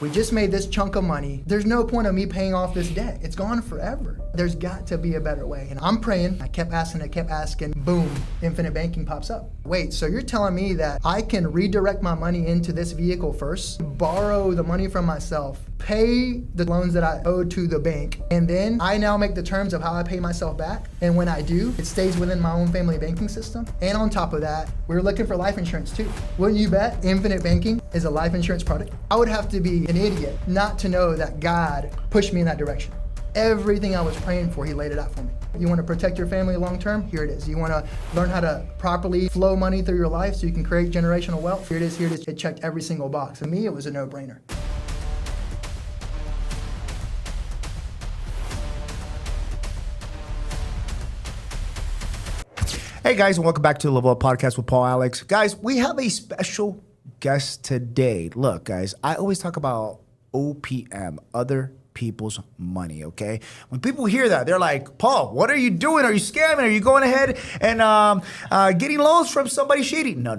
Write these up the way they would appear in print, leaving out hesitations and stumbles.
We just made this chunk of money. There's no point of me paying off this debt. It's gone forever. There's got to be a better way. And I'm praying. I kept asking. Boom, infinite banking pops up. Wait, so you're telling me that I can redirect my money into this vehicle first, borrow the money from myself, pay the loans that I owe to the bank, and then I now make the terms of how I pay myself back. And when I do, it stays within my own family banking system. And on top of that, we're looking for life insurance too. Wouldn't you bet infinite banking is a life insurance product? I would have to be an idiot not to know that God pushed me in that direction. Everything I was praying for, he laid it out for me. You want to protect your family long term? Here it is. You want to learn how to properly flow money through your life so you can create generational wealth? Here it is. It checked every single box. For me, it was a no-brainer. Hey guys, and welcome back to the Level Up Podcast with Paul Alex. Guys, we have a special guest today. Look, guys, I always talk about OPM, other people's money, okay? When people hear that, they're like, Paul, what are you doing? Are you scamming? Are you going ahead and getting loans from somebody shady? No.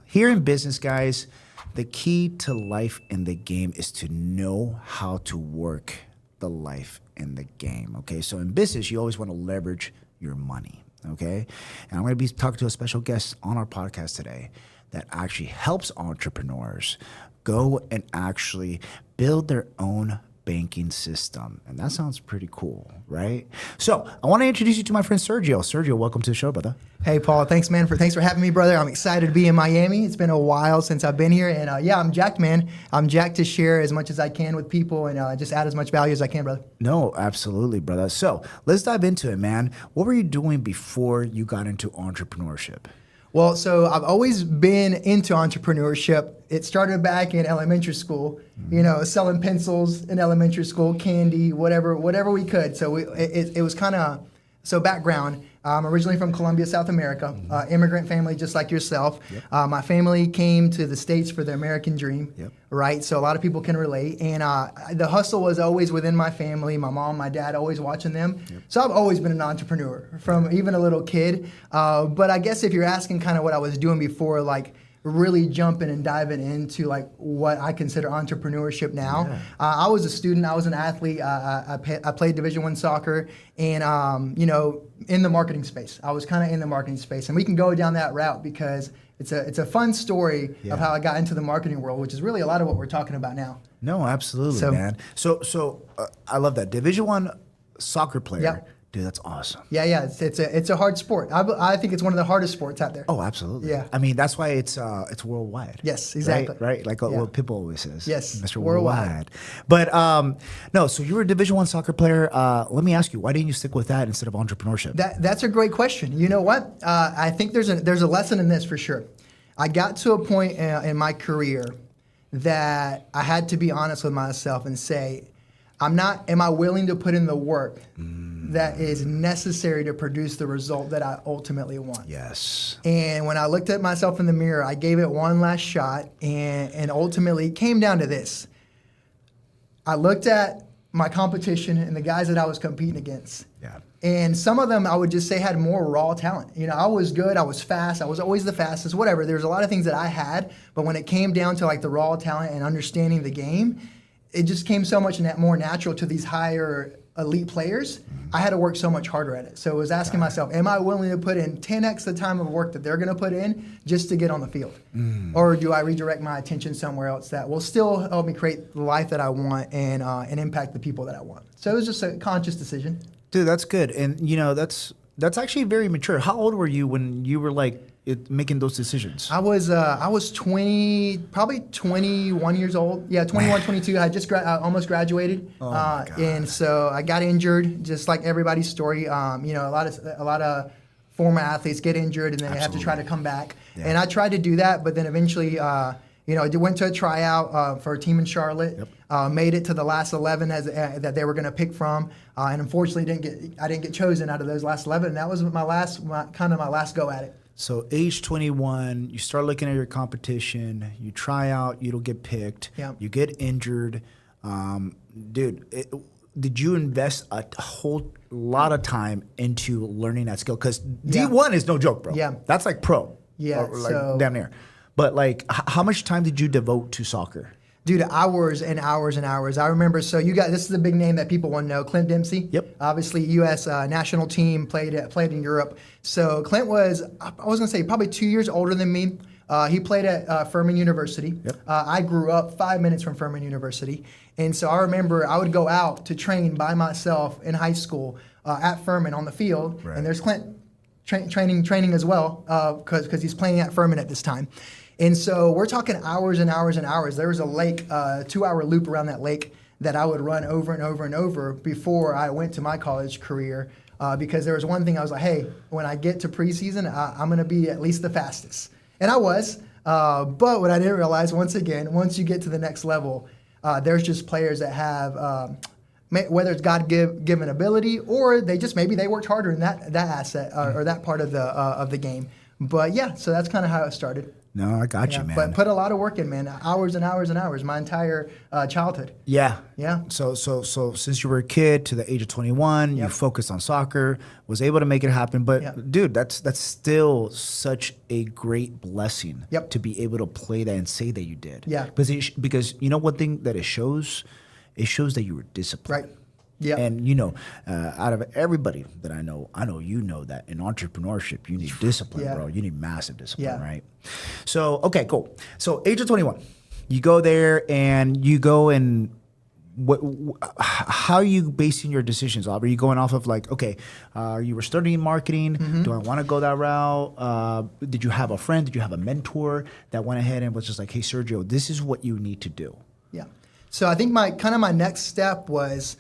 Here in business, guys, the key to life in the game is to know how to work the life in the game, okay? So in business, you always want to leverage your money. Okay, and I'm going to be talking to a special guest on our podcast today that actually helps entrepreneurs go and actually build their own banking system. And that sounds pretty cool, right? So I want to introduce you to my friend Sergio. Sergio, welcome to the show, brother. Hey, Paul. Thanks, man. Thanks for having me, brother. I'm excited to be in Miami. It's been a while since I've been here. And yeah, I'm jacked, man. I'm jacked to share as much as I can with people and just add as much value as I can, brother. No, absolutely, brother. So let's dive into it, man. What were you doing before you got into entrepreneurship? Well, so I've always been into entrepreneurship. It started back in elementary school, you know, selling pencils in elementary school, candy, whatever we could. So it was kind of, so background, I'm originally from Colombia, South America, immigrant family just like yourself. Yep. My family came to the States for the American dream, yep. Right? So a lot of people can relate. And the hustle was always within my family, my mom, my dad, always watching them. Yep. So I've always been an entrepreneur from even a little kid. But I guess if you're asking kind of what I was doing before, like really jumping and diving into like what I consider entrepreneurship now. Yeah. I was a student, I was an athlete, I played Division I soccer, and you know, in the marketing space. I was kind of in the marketing space, and we can go down that route because it's a fun story of how I got into the marketing world, which is really a lot of what we're talking about now. No, absolutely, man. So I love that. Division I soccer player. Yep. Dude, that's awesome. Yeah. It's a hard sport. I think it's one of the hardest sports out there. Oh, absolutely. Yeah. I mean, that's why it's worldwide. Yes, exactly. Right? Like what Pitbull always says. Yes, Mr. Worldwide. But no, so you were a Division I soccer player. Let me ask you, why didn't you stick with that instead of entrepreneurship? That's a great question. You know what? I think there's a lesson in this for sure. I got to a point in my career that I had to be honest with myself and say, am I willing to put in the work that is necessary to produce the result that I ultimately want? Yes. And when I looked at myself in the mirror, I gave it one last shot, and ultimately it came down to this. I looked at my competition and the guys that I was competing against. Yeah. And some of them I would just say had more raw talent. You know, I was good, I was fast, I was always the fastest, whatever. There's a lot of things that I had, but when it came down to like the raw talent and understanding the game, it just came so much more natural to these higher elite players. I had to work so much harder at it. So I was asking myself, am I willing to put in 10x the time of work that they're going to put in just to get on the field? Or do I redirect my attention somewhere else that will still help me create the life that I want and impact the people that I want? So it was just a conscious decision. Dude, that's good. And, you know, that's actually very mature. How old were you when you were like making those decisions? I was 20, probably 21 years old. Yeah, 21, 22. I just almost graduated. Oh my God. And so I got injured, just like everybody's story. You know, a lot of former athletes get injured and then they have to try to come back. Yeah. And I tried to do that, but then eventually, you know, I went to a tryout for a team in Charlotte. Yep. Made it to the last 11 that they were going to pick from, and unfortunately I didn't get chosen out of those last 11. And that was my last go at it. So age 21, you start looking at your competition, you try out, you don't get picked, Yep. You get injured. Dude, did you invest a whole lot of time into learning that skill? Because D1 is no joke, bro. Yeah. That's like pro. Yeah. Or like damn near. But like, how much time did you devote to soccer? Dude, hours and hours and hours. I remember, so this is a big name that people want to know, Clint Dempsey. Yep. Obviously, U.S. National team, played in Europe. So Clint was, I was going to say, probably 2 years older than me. He played at Furman University. Yep. I grew up 5 minutes from Furman University. And so I remember I would go out to train by myself in high school at Furman on the field. Right. And there's Clint training as well because he's playing at Furman at this time. And so we're talking hours and hours and hours. There was a lake, 2-hour loop around that lake that I would run over and over and over before I went to my college career. Because there was one thing I was like, hey, when I get to preseason, I'm going to be at least the fastest. And I was. But what I didn't realize, once again, once you get to the next level, there's just players that have, whether it's God-given ability or maybe they worked harder in that asset or that part of the game. But yeah, so that's kind of how it started. No, I got you, man. But put a lot of work in, man. Hours and hours and hours. My entire childhood. Yeah. Yeah. So since you were a kid to the age of 21, you focused on soccer, was able to make it happen. But dude, that's still such a great blessing to be able to play that and say that you did. Yeah. Because you know one thing that it shows that you were disciplined. Right. Yeah. And out of everybody that I know you know that in entrepreneurship you need discipline, bro. You need massive discipline, right? So okay, cool. So age of 21, you go there and how are you basing your decisions off? Are you going off of like, okay, you were studying marketing. Do I want to go that route? Did you have a friend? Did you have a mentor that went ahead and was just like, hey, Sergio, this is what you need to do? Yeah. So I think my next step was,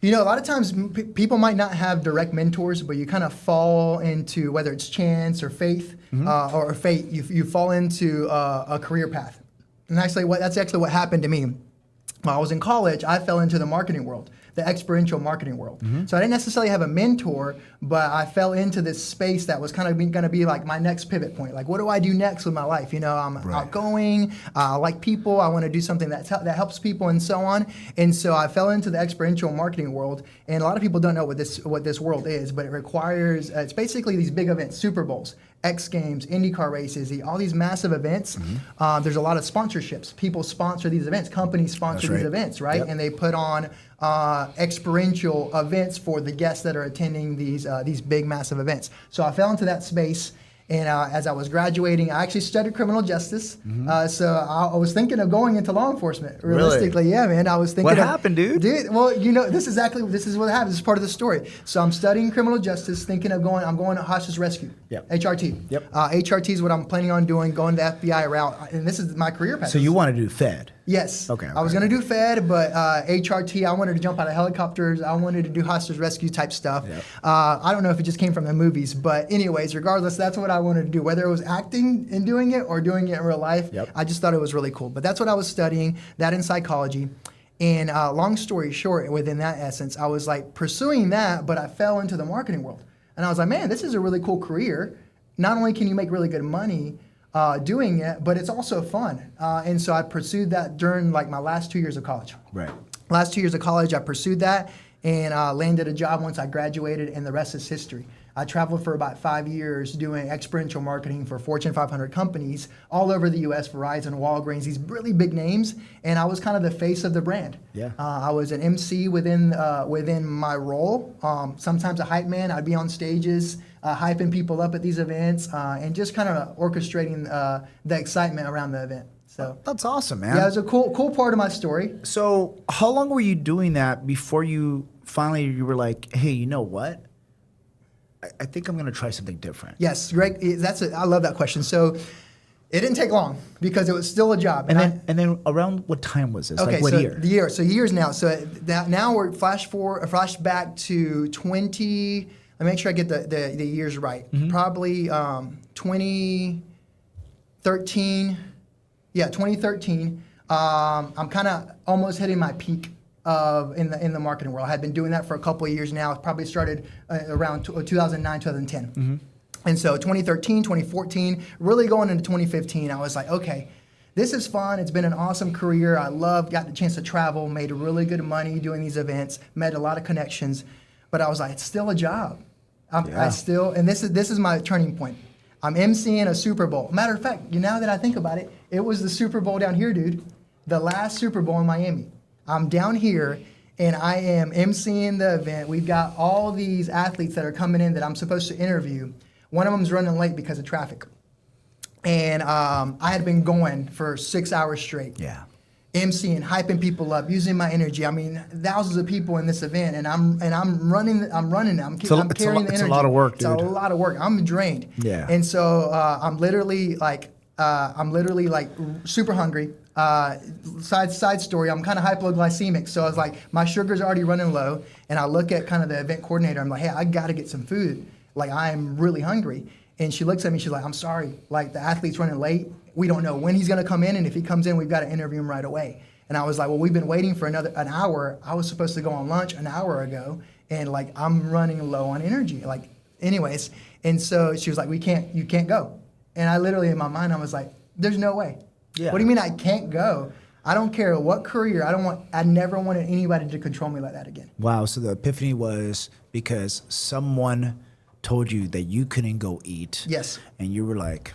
a lot of times people might not have direct mentors, but you kind of fall into, whether it's chance or faith or fate, you fall into a career path. And that's actually what happened to me. When I was in college, I fell into the marketing world, the experiential marketing world. So I didn't necessarily have a mentor, but I fell into this space that was kind of going to be like my next pivot point. Like, what do I do next with my life? I'm outgoing, I like people, I want to do something that helps people and so on. And so I fell into the experiential marketing world. And a lot of people don't know what this world is, but it requires, it's basically these big events, Super Bowls, X Games, IndyCar races, all these massive events. There's a lot of sponsorships. People sponsor these events. Companies sponsor these events, right? And they put on experiential events for the guests that are attending these big, massive events. So I fell into that space. And as I was graduating, I actually studied criminal justice. So I was thinking of going into law enforcement. Realistically, really? Yeah, man. I was thinking. What happened, dude? Well, this is what happened. This is part of the story. So I'm studying criminal justice, thinking of going. I'm going to hostage rescue. Yep. HRT. Yep. HRT is what I'm planning on doing. Going the FBI route, and this is my career path. So you want to do Fed? Yes. Okay. I was going to do Fed, but HRT, I wanted to jump out of helicopters. I wanted to do hostage rescue type stuff. Yep. I don't know if it just came from the movies, but anyways, regardless, that's what I wanted to do. Whether it was acting and doing it or doing it in real life, I just thought it was really cool. But that's what I was studying, that in psychology. And long story short, within that essence, I was like pursuing that, but I fell into the marketing world. And I was like, man, this is a really cool career. Not only can you make really good money, doing it, but it's also fun. And so I pursued that during like my last 2 years of college. Right. Last 2 years of college, I pursued that and landed a job once I graduated, and the rest is history. I traveled for about 5 years doing experiential marketing for Fortune 500 companies all over the U.S., Verizon, Walgreens, these really big names, and I was kind of the face of the brand. Yeah. I was an MC within my role. Sometimes a hype man. I'd be on stages, hyping people up at these events, and just kind of orchestrating the excitement around the event. So that's awesome, man. Yeah, it was a cool part of my story. So how long were you doing that before you were like, hey, you know what? I think I'm going to try something different. Yes, Greg, I love that question. So it didn't take long because it was still a job. And then around what time was this? Okay, like what so year? The year. So years now. So now we're flash back to 20. Let me make sure I get the years right. Probably 2013. Yeah, 2013. I'm kind of almost hitting my peak in the marketing world. I had been doing that for a couple of years now. It probably started around 2009, 2010. And so 2013, 2014, really going into 2015, I was like, okay, this is fun. It's been an awesome career. Got the chance to travel, made really good money doing these events, met a lot of connections. But I was like, it's still a job. And this is my turning point. I'm emceeing a Super Bowl. Matter of fact, now that I think about it, it was the Super Bowl down here, dude. the last Super Bowl in Miami. I'm down here, and I am emceeing the event. We've got all these athletes that are coming in that I'm supposed to interview. One of them's running late because of traffic. And I had been going for 6 hours straight. Yeah. emceeing, hyping people up, using my energy. I mean, thousands of people in this event, and I'm running. I'm carrying the energy. It's a lot of work, dude. It's a lot of work. I'm drained. Yeah. And so I'm literally like super hungry. Side story. I'm kind of hypoglycemic, so I was like, my sugar's already running low, and I look at kind of the event coordinator. I'm like, hey, I got to get some food. Like, I'm really hungry. And she looks at me. She's like, I'm sorry. Like, the athlete's running late. We don't know when he's going to come in, and if he comes in, we've got to interview him right away. And I was like, well, we've been waiting for an hour. I was supposed to go on lunch an hour ago, and like, I'm running low on energy. Like, anyways. And so she was like, you can't go. And I literally, in my mind, I was like, there's no way. Yeah. What do you mean I can't go? I don't care what career. I never wanted anybody to control me like that again. Wow. So the epiphany was because someone told you that you couldn't go eat. Yes. And you were like,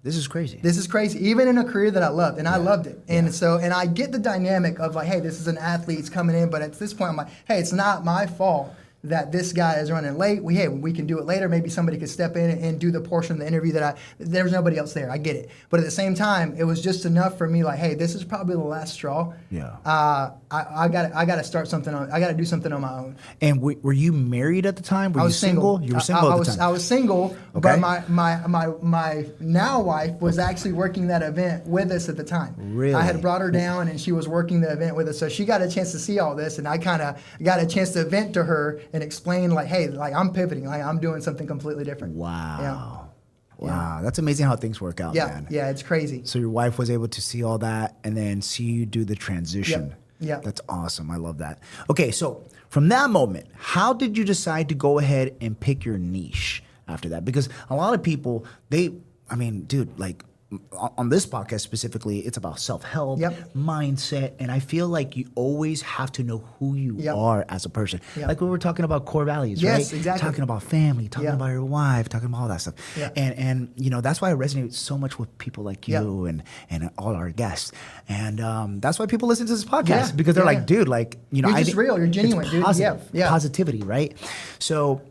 this is crazy. This is crazy, even in a career that I loved, and I loved it. And so, and I get the dynamic of like, hey, this is an athlete, he's coming in, but at this point, I'm like, hey, it's not my fault that this guy is running late. We can do it later. Maybe somebody could step in and do the portion of the interview there was nobody else there. I get it. But at the same time, it was just enough for me, like, hey, this is probably the last straw. Yeah. I gotta start something on. I gotta do something on my own. And were you married at the time? Were I was you single? You were single at the time. I was single, Okay. but my now wife was actually working that event with us at the time. Really? I had brought her down, and she was working the event with us, so she got a chance to see all this, and I kind of got a chance to vent to her and explain, like, hey, like, I'm pivoting, like, I'm doing something completely different. Wow. Yeah. Wow. That's amazing how things work out, Yeah, man. yeah, it's crazy. So your wife was able to see all that and then see you do the transition. Yeah. That's awesome. I love that. Okay, so from that moment, how did you decide to go ahead and pick your niche after that? Because a lot of people, dude, like on this podcast specifically, it's about self-help, mindset, and I feel like you always have to know who you are as a person. Like we were talking about core values, right? Yes, exactly. Talking about family, talking about your wife, talking about all that stuff. Yeah. And you know, that's why I resonate so much with people like you and all our guests. And that's why people listen to this podcast because they're like, dude, like, you know, you're just real, you're genuine, dude. Positivity, right? So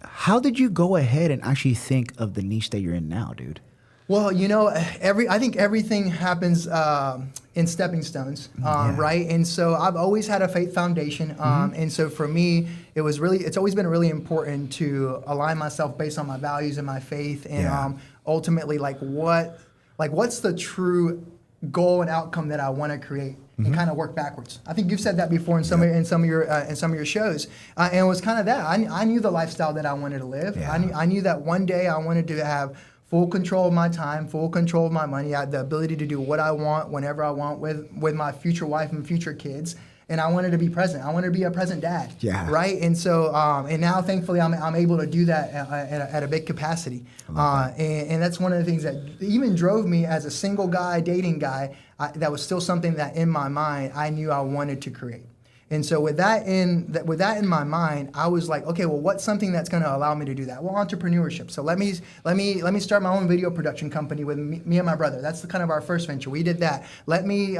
how did you go ahead and actually think of the niche that you're in now, dude? Well, you know, I think everything happens in stepping stones, right? And so I've always had a faith foundation, and so for me, it's always been really important to align myself based on my values and my faith, and ultimately, what's the true goal and outcome that I want to create, and kind of work backwards. I think you've said that before in some of your shows, and it was kind of that. I knew the lifestyle that I wanted to live. I knew that one day I wanted to have full control of my time, full control of my money. I had the ability to do what I want, whenever I want, with my future wife and future kids. And I wanted to be present. I wanted to be a present dad, right? And so, and now thankfully I'm able to do that at a big capacity. And that's one of the things that even drove me as a single guy, dating guy, that was still something that in my mind, I knew I wanted to create. And so with that in my mind, I was like, okay, well, what's something that's going to allow me to do that? Well, entrepreneurship. So let me start my own video production company with me and my brother. That's kind of our first venture. We did that. Let me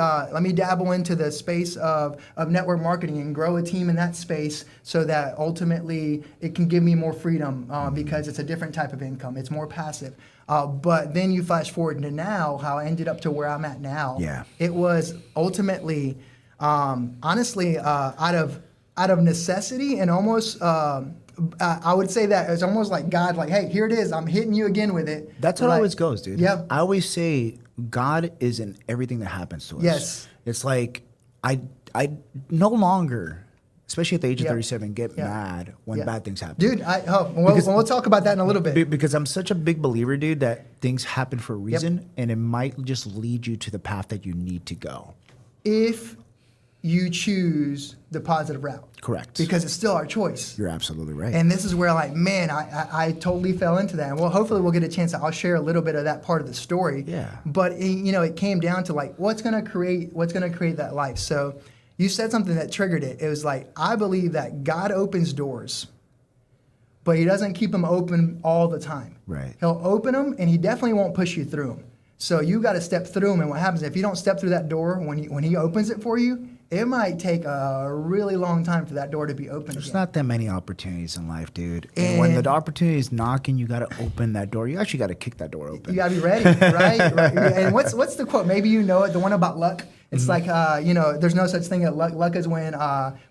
dabble into the space of network marketing and grow a team in that space so that ultimately it can give me more freedom because it's a different type of income. It's more passive. But then you flash forward to now, how I ended up to where I'm at now. Yeah. It was ultimately, honestly, out of necessity, and almost I would say that it's almost like God, like, hey, here it is, I'm hitting you again with it. That's how it always goes, dude. Yeah. I always say God is in everything that happens to us. Yes. It's like I no longer, especially at the age of 37, get mad when bad things happen. Dude, we'll talk about that in a little bit. Because I'm such a big believer, dude, that things happen for a reason, and it might just lead you to the path that you need to go. If you choose the positive route. Correct. Because it's still our choice. You're absolutely right. And this is where, like, man, I totally fell into that. And well, hopefully we'll get a chance. I'll share a little bit of that part of the story. Yeah. But it came down to like, what's gonna create that life. So you said something that triggered it. It was like, I believe that God opens doors, but He doesn't keep them open all the time. Right. He'll open them, and He definitely won't push you through them. So you got to step through them. And what happens if you don't step through that door when he opens it for you? It might take a really long time for that door to be open. There's not that many opportunities in life, dude. And when the opportunity is knocking, you got to open that door. You actually got to kick that door open. You got to be ready, right? And what's the quote? Maybe you know it. The one about luck. It's like there's no such thing as luck. Luck is when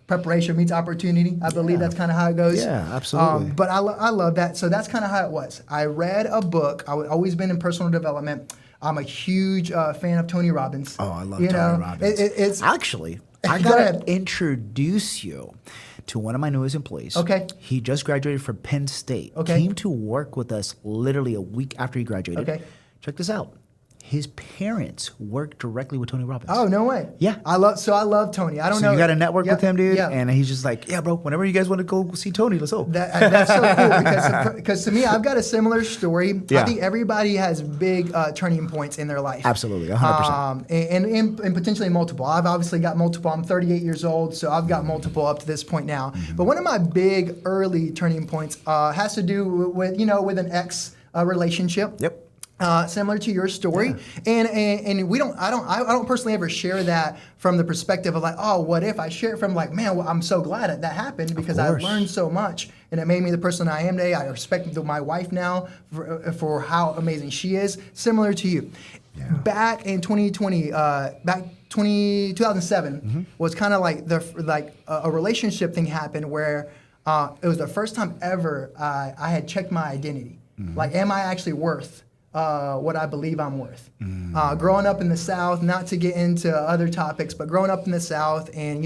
preparation meets opportunity. I believe that's kind of how it goes. Yeah, absolutely. But I love that. So that's kind of how it was. I read a book. I've always been in personal development. I'm a huge fan of Tony Robbins. Oh, I love Tony Robbins. It's actually, I gotta introduce you to one of my newest employees. Okay. He just graduated from Penn State. Okay. Came to work with us literally a week after he graduated. Okay. Check this out. His parents work directly with Tony Robbins. Oh, no way. Yeah. I love Tony. I don't know. So you got to network with him, dude. Yeah. And he's just like, yeah, bro, whenever you guys want to go see Tony, let's go. That's so cool because to me, I've got a similar story. Yeah. I think everybody has big turning points in their life. Absolutely, 100%. And potentially multiple. I've obviously got multiple. I'm 38 years old, so I've got multiple up to this point now. But one of my big early turning points has to do with an ex relationship. Yep. Similar to your story, and I don't personally ever share that from the perspective of like, oh, what if? I share it from like, man, well, I'm so glad that happened because I learned so much and it made me the person I am today. I respect my wife now for how amazing she is. Similar to you, back in 2020, 2007 was kind of like a relationship thing happened where it was the first time ever I had checked my identity. Like, am I actually worth what I believe I'm worth? Growing up in the South, not to get into other topics, but growing up in the South and,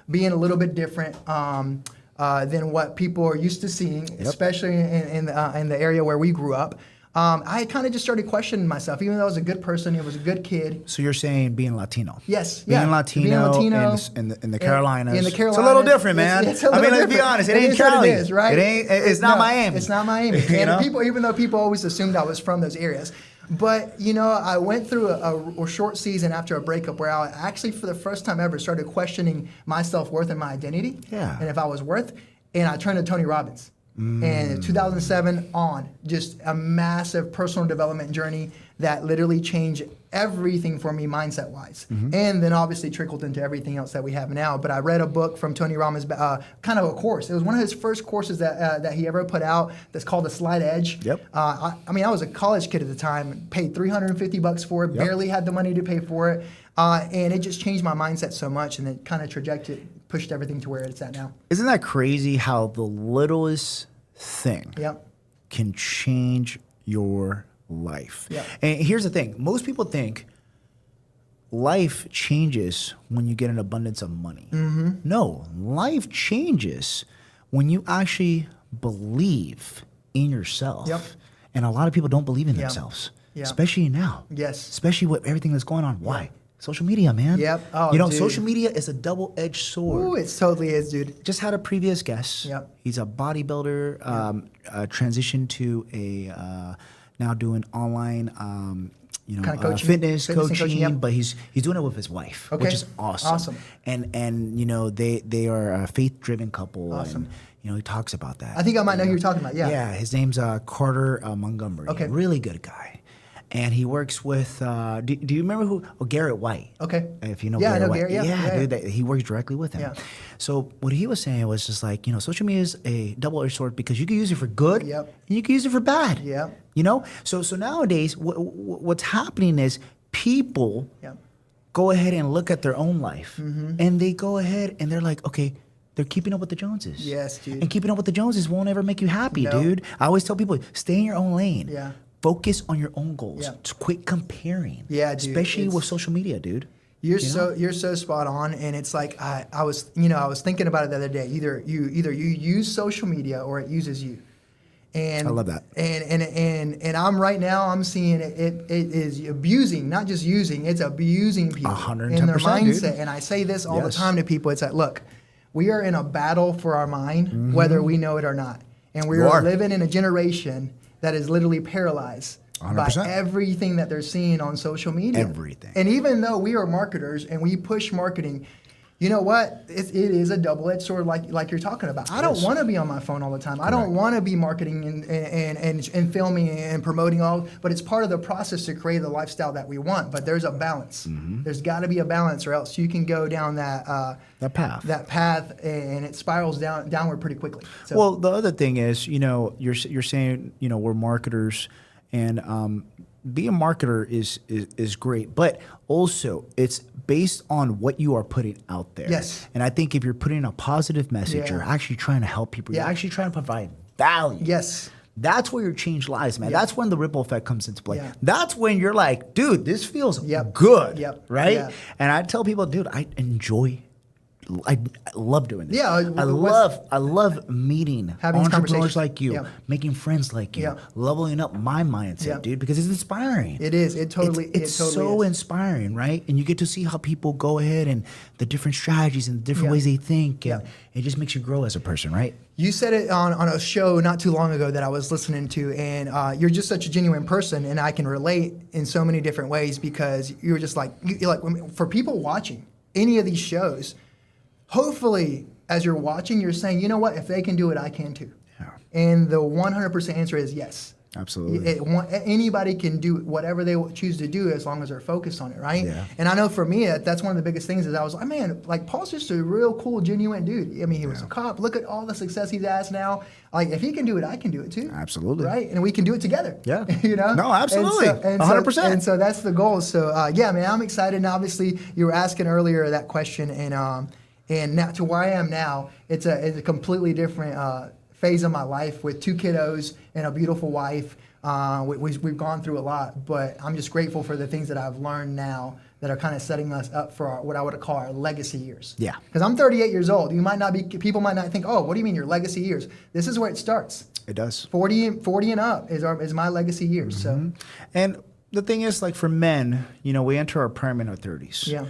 being a little bit different than what people are used to seeing, especially in the area where we grew up. I kind of just started questioning myself, even though I was a good person, I was a good kid. So you're saying being Latino? Yes. Being Latino in the Carolinas. In the Carolinas. It's a little different, man. It's a little let's be honest. It ain't Cali. It is, right? It's not Miami. It's not Miami. And even though people always assumed I was from those areas. But, I went through a short season after a breakup where I actually, for the first time ever, started questioning my self-worth and my identity. Yeah. And if I was worth. And I turned to Tony Robbins. And in 2007 on, just a massive personal development journey that literally changed everything for me mindset-wise. And then obviously trickled into everything else that we have now. But I read a book from Tony Robbins, kind of a course. It was one of his first courses that he ever put out that's called The Slight Edge. Yep. I was a college kid at the time, paid $350 for it, barely had the money to pay for it. And it just changed my mindset so much, and it kind of pushed everything to where it's at now. Isn't that crazy how the littlest thing can change your life? Yeah. And here's the thing. Most people think life changes when you get an abundance of money. No, life changes when you actually believe in yourself. Yep. And a lot of people don't believe in themselves, especially now. Yes. Especially with everything that's going on. Why? Social media, man. Yep. Oh, dude. Social media is a double-edged sword. Ooh, it totally is, dude. Just had a previous guest. Yep. He's a bodybuilder, transitioned to now doing online, Kinda coaching, fitness and coaching, coaching, but he's doing it with his wife, Okay. which is awesome. Awesome. And they are a faith-driven couple. Awesome. And, he talks about that. I think I might know who you're talking about. Yeah. Yeah. His name's Carter Montgomery. Okay. Really good guy. And he works with, do you remember who? Oh, Garrett White. Okay. If you know Yeah, I Garrett know White. Garrett, yeah. Dude, he works directly with him. Yeah. So what he was saying was just like, social media is a double-edged sword because you can use it for good and you can use it for bad. Yep. So nowadays, what's happening is people go ahead and look at their own life and they go ahead and they're like, okay, they're keeping up with the Joneses. Yes, dude. And keeping up with the Joneses won't ever make you happy, No. dude. I always tell people, stay in your own lane. Yeah. Focus on your own goals. Yeah. Just quit comparing. Yeah, dude, Especially with social media, dude. You're so spot on, and it's like I was thinking about it the other day. Either you use social media or it uses you. And I love that. And I'm seeing it is abusing, not just using, it's abusing people 110%, in their mindset. dude. And I say this all the time to people. It's like, look, we are in a battle for our mind, whether we know it or not. And we are living in a generation that is literally paralyzed 100%. by everything that they're seeing on social media. Everything. And even though we are marketers and we push marketing, You know what? It is a double-edged sword, like you're talking about. I don't want to be on my phone all the time. I don't want to be marketing and filming and promoting all. But it's part of the process to create the lifestyle that we want. But there's a balance. There's got to be a balance, or else you can go down that path, and it spirals downward pretty quickly. So. Well, the other thing is, you're saying, we're marketers, and being a marketer is great, but also it's based on what you are putting out there. Yes. And I think if you're putting a positive message, you're actually trying to help people. You're actually trying to provide value. Yes. That's where your change lies, man. Yeah. That's when the ripple effect comes into play. Yeah. That's when you're like, dude, this feels good, right? Yeah. And I tell people, dude, I love doing this. Yeah, I love meeting having entrepreneurs like you, Yeah. making friends like you, Yeah. leveling up my mindset, dude, because it's inspiring. It is. It's totally so is. inspiring, right? And you get to see how people go ahead and the different strategies and the different ways they think, and it just makes you grow as a person, right? You said it on a show not too long ago that I was listening to, and you're just such a genuine person, and I can relate in so many different ways because you're just like, for people watching any of these shows, hopefully as you're watching, you're saying, you know what, if they can do it, I can too. Yeah. And the 100% answer is yes. Absolutely. Anybody can do whatever they choose to do as long as they're focused on it, right? Yeah. And I know for me, that's one of the biggest things is I was like, man, like Paul's just a real cool, genuine dude. I mean, he was a cop. Look at all the success he's has now. Like, if he can do it, I can do it too. Absolutely. Right? And we can do it together. Yeah. No, absolutely. 100%. And so that's the goal. So, yeah, man, I'm excited. And obviously, you were asking earlier that question, and now to where I am now, it's a completely different phase of my life with 2 kiddos and a beautiful wife. We've gone through a lot, but I'm just grateful for the things that I've learned now that are kind of setting us up for what I would call our legacy years. Yeah. Because I'm 38 years old. People might not think, oh, what do you mean your legacy years? This is where it starts. It does. 40 and up is my legacy years. So. And the thing is, like for men, we enter our prime in our 30s. Yeah.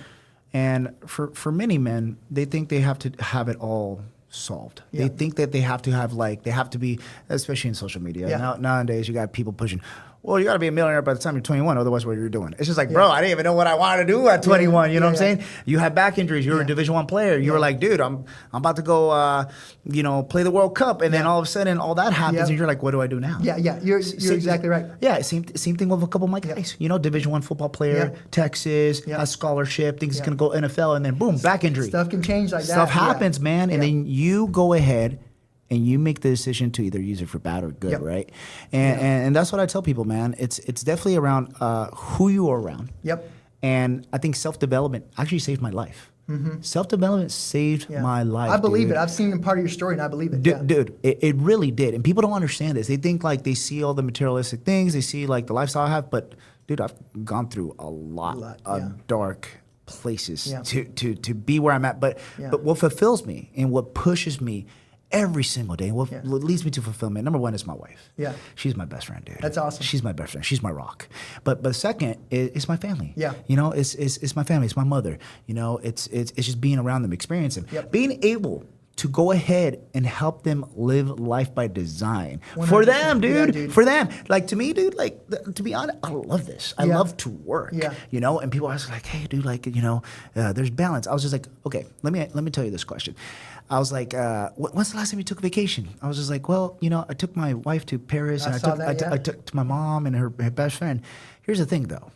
And for many men, they think they have to have it all solved. Yeah. They think that they have to be, especially in social media. Yeah. Nowadays, you got people pushing, well, you got to be a millionaire by the time you're 21, otherwise what you're doing. It's just like, bro, I didn't even know what I wanted to do at 21, you know what I'm saying? You had back injuries, you were a Division I player, you were like, dude, I'm about to go, play the World Cup, and then all of a sudden all that happens, and you're like, what do I do now? Yeah, you're exactly right. Yeah, same thing with a couple of my guys. Division I football player, Texas, has scholarship, thinks he's going to go NFL, and then boom, back injury. Stuff can change like that. Stuff happens, man, and then you go ahead and you make the decision to either use it for bad or good, right? And that's what I tell people, man. It's definitely around who you are around. Yep. And I think self-development actually saved my life. Mm-hmm. Self-development saved my life. I believe it. I've seen part of your story, and I believe it. Dude, it really did. And people don't understand this. They think like they see all the materialistic things. They see like the lifestyle I have. But, dude, I've gone through a lot of dark places to be where I'm at. But what fulfills me and what pushes me every single day, and what leads me to fulfillment, number one is my wife. Yeah. She's my best friend, dude. That's awesome. She's my best friend. She's my rock. But second is my family. Yeah. It's my family. It's my mother. It's just being around them, experiencing. Yep. Being able to go ahead and help them live life by design. For them, dude. Yeah, dude. For them. Like, to me, dude, like, to be honest, I love this. I love to work. Yeah. And people ask, like, hey, dude, like, there's balance. I was just like, okay, let me tell you this question. I was like, when's the last time you took a vacation? I was just like, well, I took my wife to Paris, and I took to my mom and her best friend. Here's the thing, though.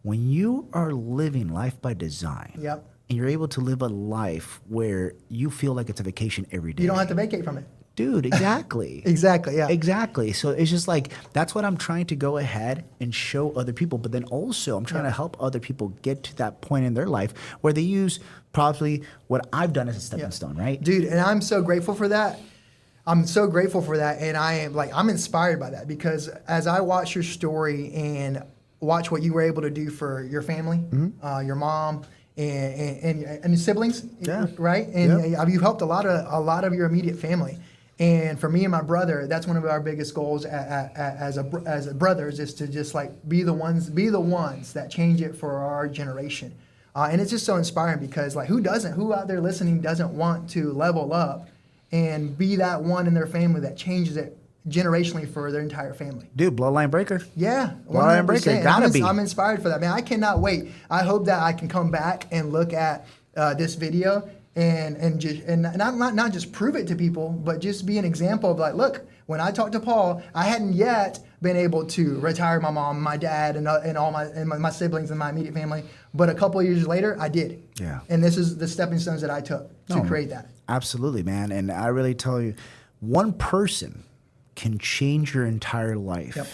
When you are living life by design, and you're able to live a life where you feel like it's a vacation every day. You don't have to vacate from it. Dude, exactly. Exactly, yeah. Exactly. So it's just like, that's what I'm trying to go ahead and show other people. But then also, I'm trying to help other people get to that point in their life where they use probably what I've done as a stepping stone, right? Dude, and I'm so grateful for that. I'm so grateful for that. And I'm inspired by that because as I watch your story and watch what you were able to do for your family, your mom, and your siblings, right? And you've helped a lot of your immediate family. And for me and my brother, that's one of our biggest goals as brothers is to just like be the ones that change it for our generation. And it's just so inspiring because like who out there listening doesn't want to level up and be that one in their family that changes it generationally for their entire family. Dude, bloodline breaker. Yeah. Bloodline breaker. Gotta be. I'm inspired for that, man. I cannot wait. I hope that I can come back and look at this video and not just prove it to people, but just be an example of like, look, when I talked to Paul, I hadn't yet been able to retire my mom, my dad, and all my siblings and my immediate family. But a couple of years later, I did. Yeah. And this is the stepping stones that I took to create that. Absolutely, man. And I really tell you, one person can change your entire life. Yep.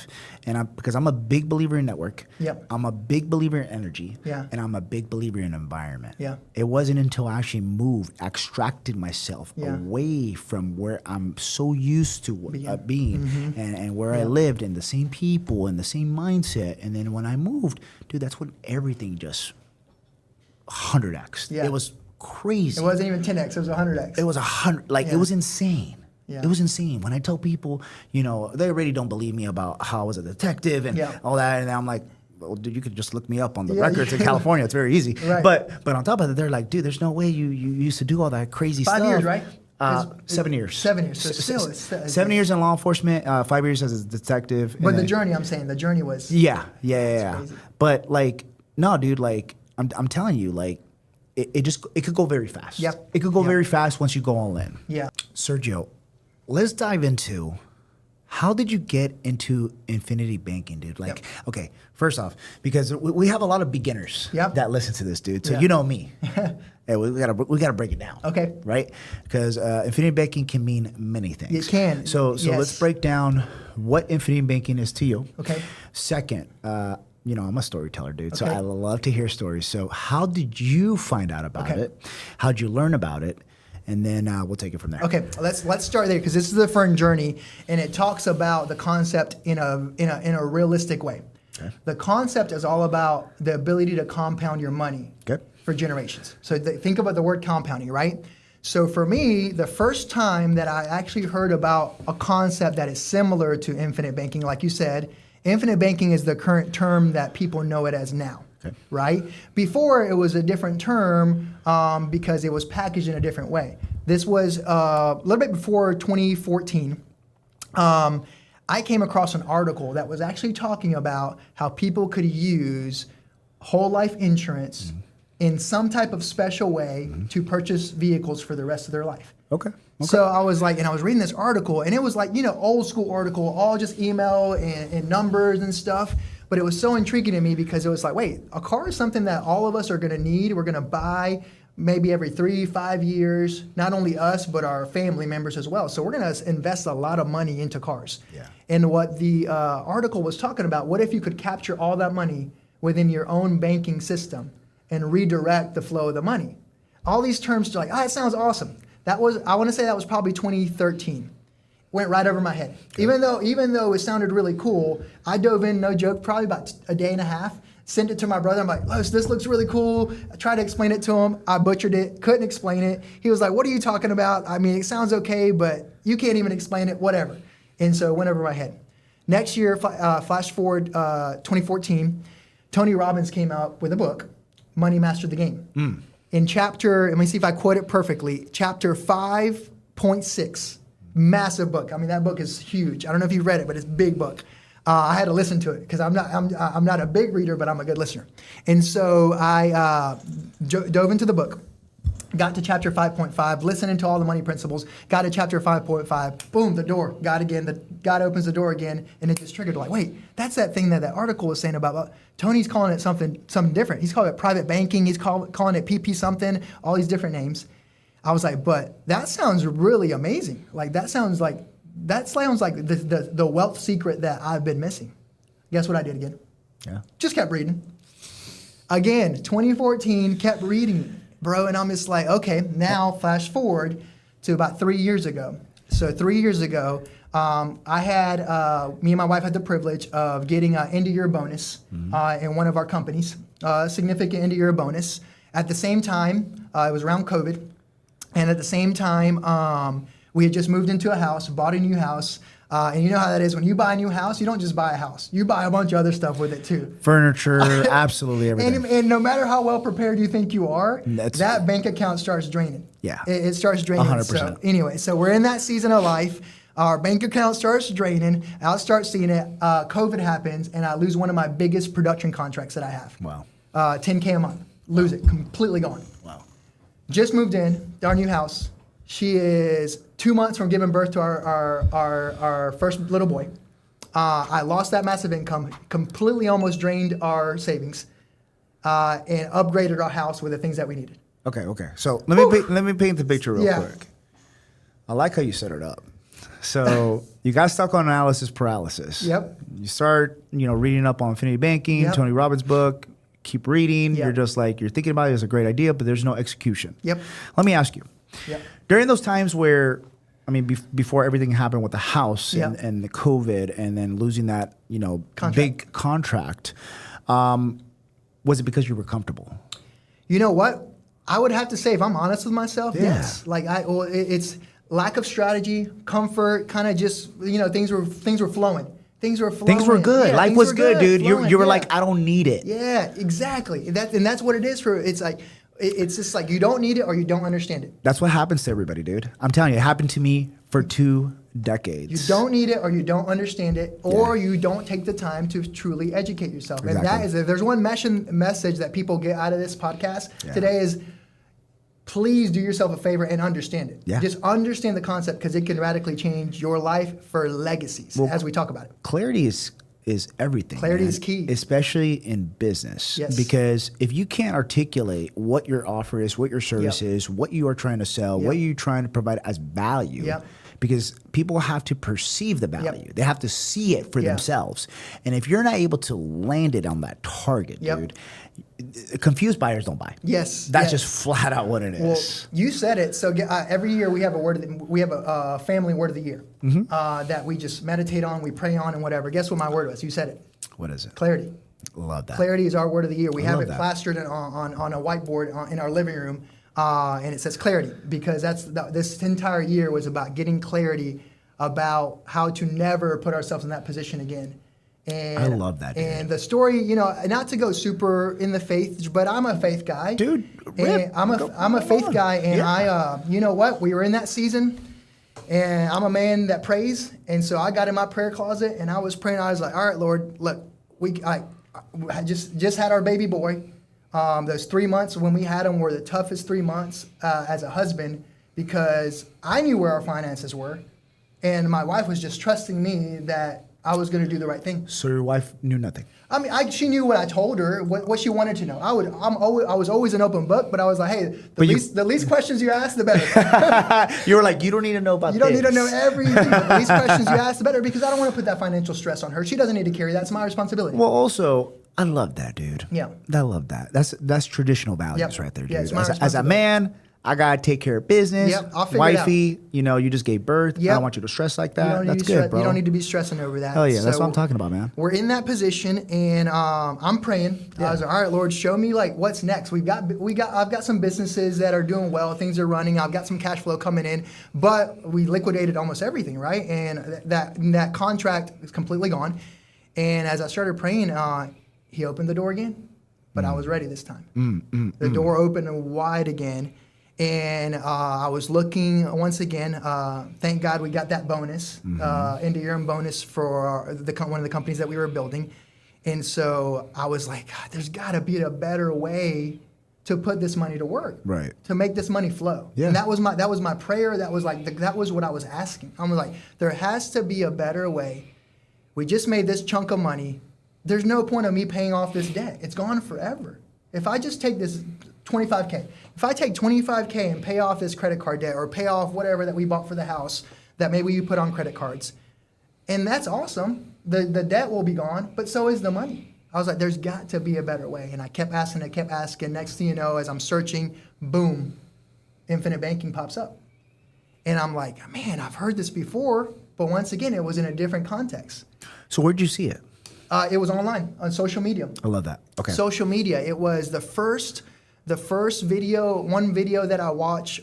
And because I'm a big believer in network. Yep. I'm a big believer in energy. Yeah. And I'm a big believer in environment. Yeah. It wasn't until I actually extracted myself Yeah. away from where I'm so used to being Mm-hmm. and where I lived and the same people and the same mindset. And then when I moved, dude, that's when everything just 100x. Yeah. It was crazy. It wasn't even 10x, it was 100x. It was 100. Like, Yeah. it was insane. Yeah. It was insane. When I tell people, they already don't believe me about how I was a detective and Yeah. all that. And I'm like, well, dude, you could just look me up on the Yeah, records in California. It's very easy. Right. But on top of that, they're like, dude, there's no way you used to do all that crazy 5 stuff. years, right? 7 years. 7 years. So still, it's 7 years in law enforcement, 5 years as a detective. But and the then- journey, I'm saying, the journey was. Yeah. crazy. But like, no, dude, like, I'm telling you, like, it could go very fast. Yep. It could go Yep. very fast once you go all in. Yeah. Sergio, let's dive into how did you get into infinity banking, dude? Like, okay, first off, because we have a lot of beginners Yep. that listen to this, dude. So Yeah. you know me. Hey, we gotta break it down. Okay. Right? Because infinity banking can mean many things. It can. So Yes. let's break down what infinity banking is to you. Okay. Second, I'm a storyteller, dude. So Okay. I love to hear stories. So how did you find out about Okay. it? How'd you learn about it? And then we'll take it from there. Okay, let's start there because this is the fern journey, and it talks about the concept in a realistic way. Okay. The concept is all about the ability to compound your money Okay. for generations. So think about the word compounding, right? So for me, the first time that I actually heard about a concept that is similar to infinite banking, like you said, infinite banking is the current term that people know it as now. Okay. Right? Before it was a different term because it was packaged in a different way. This was a little bit before 2014. I came across an article that was actually talking about how people could use whole life insurance in some type of special way to purchase vehicles for the rest of their life. Okay. So I was like, and I was reading this article, and it was like, old school article, all just email and numbers and stuff. But it was so intriguing to me because it was like, wait, a car is something that all of us are going to need. We're going to buy maybe every 3-5 years, not only us, but our family members as well. So we're going to invest a lot of money into cars. Yeah. And what the article was talking about, what if you could capture all that money within your own banking system and redirect the flow of the money? All these terms are like, it sounds awesome. I want to say that was probably 2013. Went right over my head. Okay. Even though it sounded really cool, I dove in, no joke, probably about a day and a half, sent it to my brother. I'm like, this looks really cool. I tried to explain it to him. I butchered it, couldn't explain it. He was like, what are you talking about? I mean, it sounds okay, but you can't even explain it, whatever. And so it went over my head. Next year, flash forward 2014, Tony Robbins came out with a book, Money Mastered the Game. In chapter, let me see if I quote it perfectly, chapter 5.6. Massive book. I mean, that book is huge. I don't know if you've read it, but it's a big book. I had to listen to it because I'm not a big reader, but I'm a good listener. And so I dove into the book, got to chapter 5.5, listening to all the money principles, got to chapter 5.5, boom, the door, God opens the door again, and it just triggered like, wait, that's that thing that article was saying about. Tony's calling it something different. He's calling it private banking. He's calling it PP something, all these different names. I was like, but that sounds really amazing. Like that sounds like the wealth secret that I've been missing. Guess what I did again? Yeah. Just kept reading. Again, 2014, kept reading, bro. And I'm just like, okay, now flash forward to about 3 years ago. So 3 years ago, I had, me and my wife had the privilege of getting an end-of-year bonus in one of our companies, a significant end-of-year bonus. At the same time, it was around COVID. And at the same time, we had just moved into a house, bought a new house. And you know how that is. When you buy a new house, you don't just buy a house. You buy a bunch of other stuff with it too. Furniture, absolutely everything. And no matter how well prepared you think you are, That's- that bank account starts draining. Yeah. It starts draining. 100%. So anyway, so we're in that season of life. Our bank account starts draining. I'll start seeing it. COVID happens, and I lose one of my biggest production contracts that I have. Wow. $10K a month. Lose it. Completely gone. Wow. just moved in our new house. She is 2 months from giving birth to our first little boy. I lost that massive income, completely almost drained our savings, and upgraded our house with the things that we needed. Okay. So let me paint the picture real quick. I like how you set it up. So you got stuck on analysis paralysis. Yep. You start, reading up on infinity banking, Yep. Tony Robbins' book. Keep reading. Yep. You're just like you're thinking about it as a great idea, but there's no execution. Yep. Let me ask you. Yep. During those times where, before everything happened with the house Yep. and the COVID, and then losing that, big contract, was it because you were comfortable? You know what? I would have to say, if I'm honest with myself, Yeah. yes. Like it's lack of strategy, comfort, kind of just things were flowing. Things were flowing. Things were good. Yeah, Life things was were good, dude. flowing, You were yeah. like, I don't need it. Yeah, exactly. That's what it is for. It's like it's just like you don't need it or you don't understand it. That's what happens to everybody, dude. I'm telling you, it happened to me for 2 decades. You don't need it or you don't understand it or you don't take the time to truly educate yourself. Exactly. And that is, if there's one message that people get out of this podcast today is, please do yourself a favor and understand it. Yeah. Just understand the concept because it can radically change your life for legacies as we talk about it. Clarity is everything. Clarity man. is key. Especially in business. Yes. Because if you can't articulate what your offer is, what your service is, what you are trying to sell, what you're trying to provide as value, Yep. because people have to perceive the value. They have to see it for themselves. And if you're not able to land it on that target, dude, confused buyers don't buy. Yes. That's just flat out what it is. Well, you said it. So every year we have a family word of the year that we just meditate on, we pray on, and whatever. Guess what my word was? You said it. What is it? Clarity. Love that. Clarity is our word of the year. We have love it that. plastered on a whiteboard in our living room, and it says clarity because this entire year was about getting clarity about how to never put ourselves in that position again. And, I love that, dude. And the story, not to go super in the faith, but I'm a faith guy, Dude, And I'm a faith guy, and I, you know what? We were in that season, and I'm a man that prays, and so I got in my prayer closet, and I was praying. I was like, all right, Lord, look, I just had our baby boy. Those 3 months when we had him were the toughest 3 months as a husband because I knew where our finances were, and my wife was just trusting me that I was going to do the right thing. So your wife knew nothing. I mean, she knew what I told her, what she wanted to know. I was always an open book, but I was like, hey, the least questions you ask, the better. You were like, you don't need to know about You don't this. need to know everything. The least questions you ask, the better, because I don't want to put that financial stress on her. She doesn't need to carry that. It's my responsibility. Well, also, I love that, dude. Yeah. I love that. That's traditional values right there, dude. Yeah, it's my As a responsibility. man, I gotta take care of business. Yep, I'll figure it out. Wifey, you just gave birth. I Yep. don't want you to stress like You that. don't need That's to be good, bro. You don't need to be stressing over that. Hell yeah, that's So what I'm talking about, man. We're in that position, and I'm praying. I was like, all right, Lord, show me like what's next. I've got some businesses that are doing well. Things are running. I've got some cash flow coming in, but we liquidated almost everything, right? And that contract is completely gone. And as I started praying, he opened the door again, but I was ready this time. The door opened wide again. And I was looking once again. Thank God we got that bonus, end-of-year bonus for one of the companies that we were building. And so I was like, God, there's got to be a better way to put this money to work, Right. To make this money flow. Yeah. And that was my prayer. That was what I was asking. I was like, there has to be a better way. We just made this chunk of money. There's no point of me paying off this debt. It's gone forever. If I just take this $25K, if I take $25K and pay off this credit card debt or pay off whatever that we bought for the house that maybe you put on credit cards, and that's awesome. The debt will be gone, but so is the money. I was like, there's got to be a better way. And I kept asking. Next thing you know, as I'm searching, boom, infinite banking pops up. And I'm like, man, I've heard this before, but once again, it was in a different context. So where'd you see it? It was online on social media. I love that. Okay. Social media. It was the first video. One video that I watched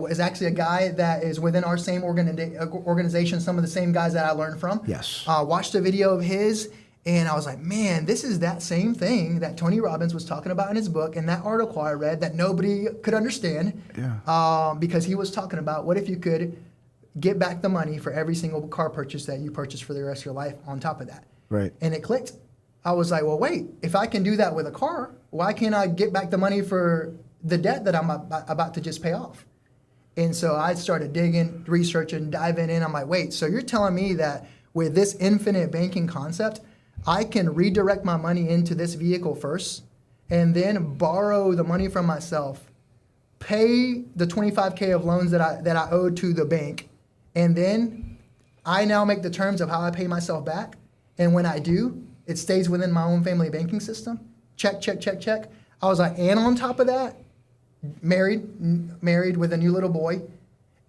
is actually a guy that is within our same organization. Some of the same guys that I learned from. Yes. Watched a video of his, and I was like, man, this is that same thing that Tony Robbins was talking about in his book, and that article I read that nobody could understand. Yeah. Because he was talking about what if you could get back the money for every single car purchase that you purchased for the rest of your life on top of that. Right. And it clicked. I was like, well, wait, if I can do that with a car, why can't I get back the money for the debt that I'm about to just pay off. And so I started digging, researching, diving in. I'm like, wait, so you're telling me that with this infinite banking concept, I can redirect my money into this vehicle first and then borrow the money from myself, pay the $25K of loans that I owed to the bank, and then I now make the terms of how I pay myself back. And when I do, it stays within my own family banking system. Check, check, check, check. I was like, and on top of that, married with a new little boy.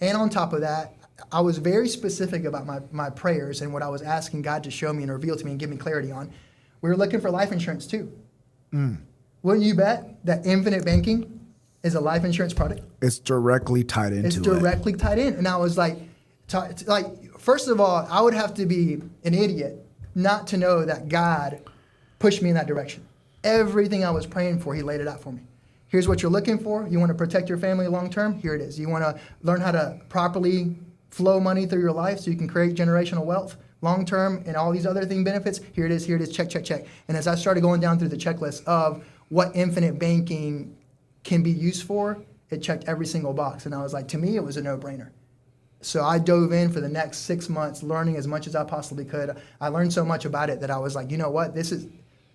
And on top of that, I was very specific about my prayers and what I was asking God to show me and reveal to me and give me clarity on. We were looking for life insurance too. Wouldn't you bet that infinite banking is a life insurance product? It's directly tied into it. It's directly tied in. And I was like, first of all, I would have to be an idiot not to know that God pushed me in that direction. Everything I was praying for, he laid it out for me. Here's what you're looking for. You want to protect your family long term? Here it is. You want to learn how to properly flow money through your life so you can create generational wealth long term and all these other benefits? Here it is. Here it is. Check, check, check. And as I started going down through the checklist of what infinite banking can be used for, it checked every single box. And I was like, to me, it was a no-brainer. So I dove in for the next 6 months, learning as much as I possibly could. I learned so much about it that I was like, you know what?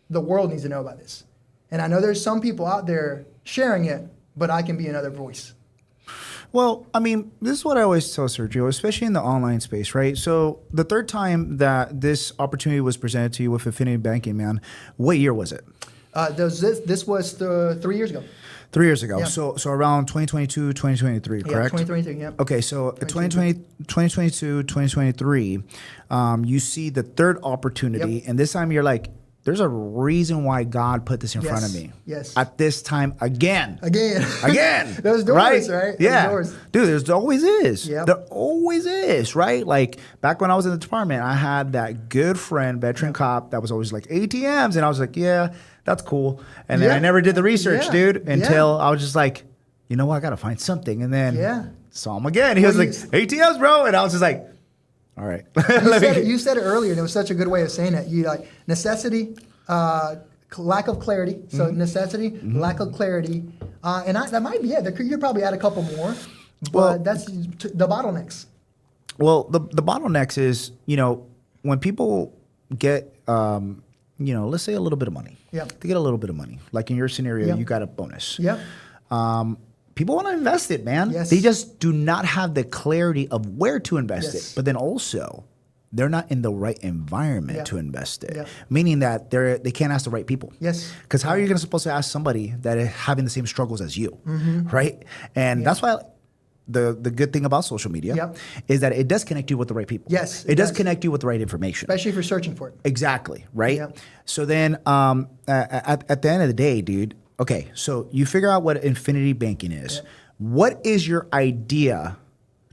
The world needs to know about this. And I know there's some people out there sharing it, but I can be another voice. Well, I mean, this is what I always tell Sergio, especially in the online space, right? So the third time that this opportunity was presented to you with Infinity Banking, man, what year was it? This was 3 years ago. 3 years ago. Yeah. So around 2022, 2023, correct? Yeah, 2023, yeah. Okay, so 2022, 2023, you see the third opportunity, Yep. and this time you're like, there's a reason why God put this in front of me. Yes. At this time again. Again. Those doors, right? Yeah. Those doors. Dude, there always is. Yep. There always is, right? Like back when I was in the department, I had that good friend, veteran cop, that was always like ATMs. And I was like, yeah, that's cool. And then I never did the research, dude, until I was just like, you know what? I got to find something. And then saw him again. He was like, ATMs, bro. And I was just like, all right. You said it earlier, and it was such a good way of saying it. You like necessity, lack of clarity. So necessity, lack of clarity, and that might be it. You probably add a couple more, but that's the bottlenecks. Well, the bottlenecks is, when people get, let's say a little bit of money. Yeah. They get a little bit of money. Like in your scenario, you got a bonus. Yeah. People want to invest it, man. Yes. They just do not have the clarity of where to invest Yes. it. But then also, they're not in the right environment to invest it. Yeah. Meaning that they can't ask the right people. Yes. Because how are you supposed to ask somebody that is having the same struggles as you, right? And that's why the good thing about social media is that it does connect you with the right people. Yes, it does connect you with the right information. Especially if you're searching for it. Exactly, right? Yeah. So then at the end of the day, dude, okay, so you figure out what infinity banking is. Yeah. What is your idea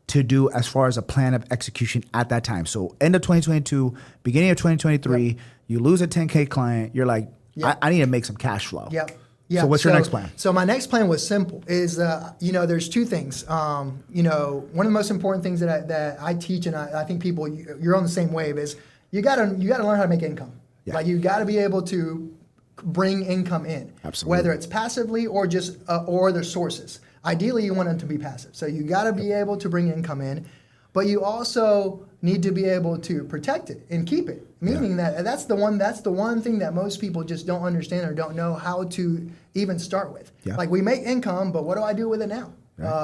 to do as far as a plan of execution at that time? So end of 2022, beginning of 2023, you lose a 10K client. You're like, I need to make some cash flow. Yep. Yeah. So what's your next plan? So my next plan was simple. Is there's two things. One of the most important things that I teach, and I think people you're on the same wave, is you gotta learn how to make income. Yeah. Like you gotta be able to bring income in. Absolutely. Whether it's passively or just or the sources. Ideally, you want it to be passive. So you gotta be able to bring income in, but you also need to be able to protect it and keep it. Meaning that's the one thing that most people just don't understand or don't know how to even start with. Yeah. Like we make income, but what do I do with it now?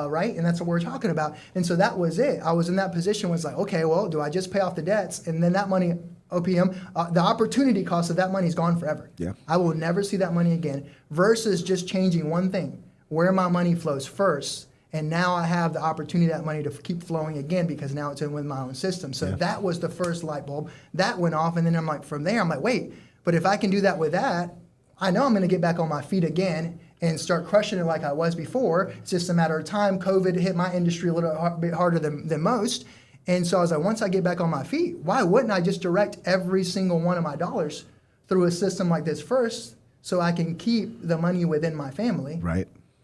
Right? And that's what we're talking about. And so that was it. I was in that position, was like, okay, well, do I just pay off the debts and then that money, OPM, the opportunity cost of that money is gone forever. Yeah. I will never see that money again, versus just changing one thing, where my money flows first. And now I have the opportunity of that money to keep flowing again, because now it's in with my own system. So that was the first light bulb. That went off, and then I'm like, from there, I'm like, wait, but if I can do that with that, I know I'm going to get back on my feet again and start crushing it like I was before. It's just a matter of time. COVID hit my industry a little bit harder than most. And so I was like, once I get back on my feet, why wouldn't I just direct every single one of my dollars through a system like this first, so I can keep the money within my family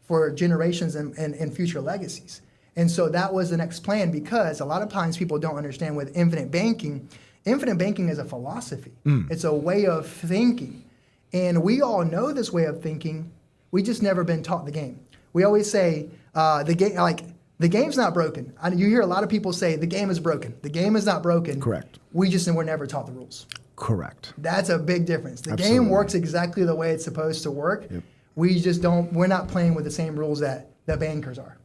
for generations and future legacies? And so that was the next plan, because a lot of times people don't understand with infinite banking is a philosophy. It's a way of thinking. And we all know this way of thinking. We just never been taught the game. We always say the game's not broken. You hear a lot of people say the game is broken. The game is not broken. Correct. We just were never taught the rules. Correct. That's a big difference. The Absolutely. game works exactly the way it's supposed to work. Yep. We just don't. We're not playing with the same rules that the bankers are.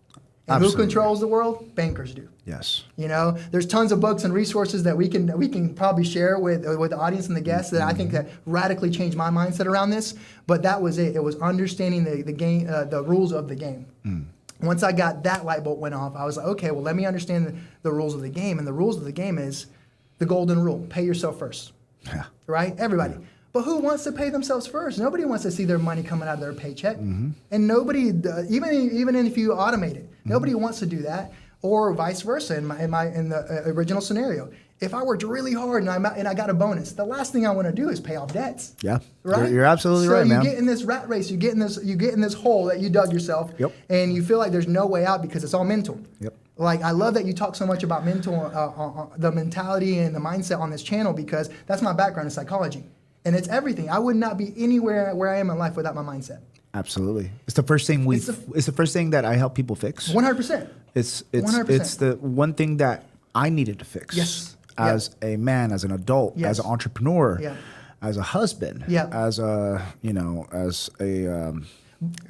And Absolutely. who controls the world? Bankers do. Yes. You know, there's tons of books and resources that we can probably share with the audience and the guests that I think that radically changed my mindset around this. But that was it. It was understanding the game, the rules of the game. Once I got that light bulb went off, I was like, okay, well, let me understand the rules of the game. And the rules of the game is the golden rule: pay yourself first. Yeah. Right? Everybody. Yeah. But who wants to pay themselves first? Nobody wants to see their money coming out of their paycheck. And nobody, even if you automate it, nobody wants to do that. Or vice versa in the original scenario. If I worked really hard and I got a bonus, the last thing I want to do is pay off debts. Yeah. Right? You're absolutely right, man. So you get in this rat race, you get in this hole that you dug yourself, Yep. and you feel like there's no way out because it's all mental. Yep. Like, I love that you talk so much about mental, the mentality and the mindset on this channel, because that's my background in psychology. And it's everything. I would not be anywhere where I am in life without my mindset. Absolutely. It's the first thing it's the first thing that I help people fix. 100%. It's 100%. It's the one thing that I needed to fix. Yes. As a man, as an adult, Yes. as an entrepreneur, Yeah. as a husband, Yeah. as a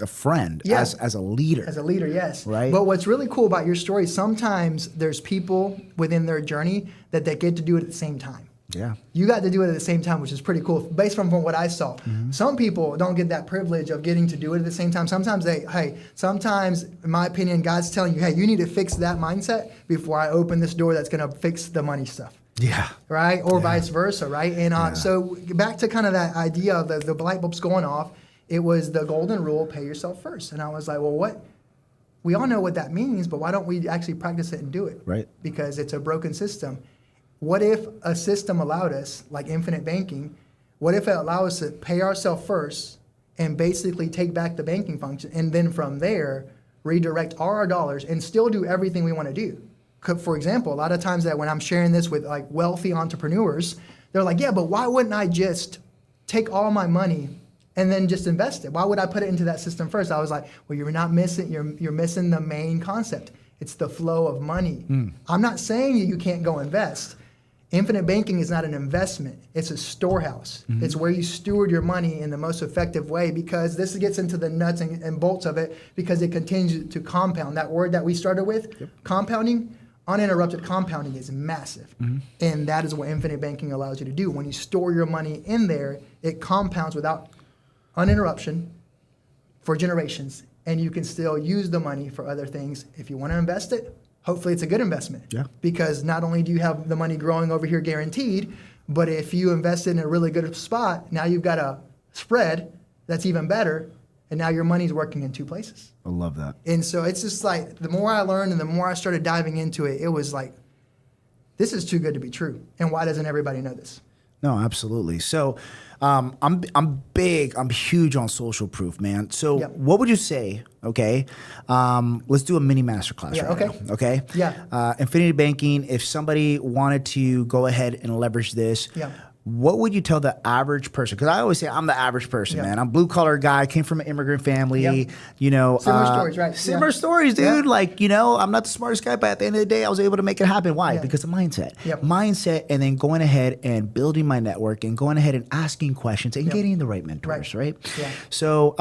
friend, Yeah. as a leader. As a leader, yes. Right. But what's really cool about your story, sometimes there's people within their journey that they get to do it at the same time. Yeah. You got to do it at the same time, which is pretty cool, based from what I saw. Some people don't get that privilege of getting to do it at the same time. Sometimes sometimes, in my opinion, God's telling you, hey, you need to fix that mindset before I open this door that's going to fix the money stuff. Yeah. Right? Or vice versa, right? And so back to kind of that idea of the light bulbs going off, it was the golden rule: pay yourself first. And I was like, well, what? We all know what that means, but why don't we actually practice it and do it? Right. Because it's a broken system. What if a system allowed us, like infinite banking, what if it allowed us to pay ourselves first and basically take back the banking function, and then from there redirect all our dollars and still do everything we want to do? For example, a lot of times that when I'm sharing this with like wealthy entrepreneurs, they're like, yeah, but why wouldn't I just take all my money and then just invest it? Why would I put it into that system first? I was like, well, you're missing the main concept. It's the flow of money. I'm not saying you can't go invest. Infinite banking is not an investment. It's a storehouse. It's where you steward your money in the most effective way, because this gets into the nuts and bolts of it, because it continues to compound. That word that we started with, compounding, uninterrupted compounding, is massive. And that is what infinite banking allows you to do. When you store your money in there, it compounds without uninterruption for generations, and you can still use the money for other things. If you want to invest it, hopefully it's a good investment. Yeah. Because not only do you have the money growing over here guaranteed, but if you invest it in a really good spot, now you've got a spread that's even better, and now your money's working in two places. I love that. And so it's just like, the more I learned and the more I started diving into it, it was like, this is too good to be true. And why doesn't everybody know this? No, absolutely. So I'm huge on social proof, man. So what would you say, okay, let's do a mini masterclass now, okay? Yeah. Infinity banking, if somebody wanted to go ahead and leverage this, what would you tell the average person? Because I always say I'm the average person, man. I'm blue collar guy, came from an immigrant family, you know. Similar stories, right? Similar stories, dude. Like, you know, I'm not the smartest guy, but at the end of the day, I was able to make it happen. Why? Because of mindset. Mindset, and then going ahead and building my network and going ahead and asking questions and getting the right mentors, right? So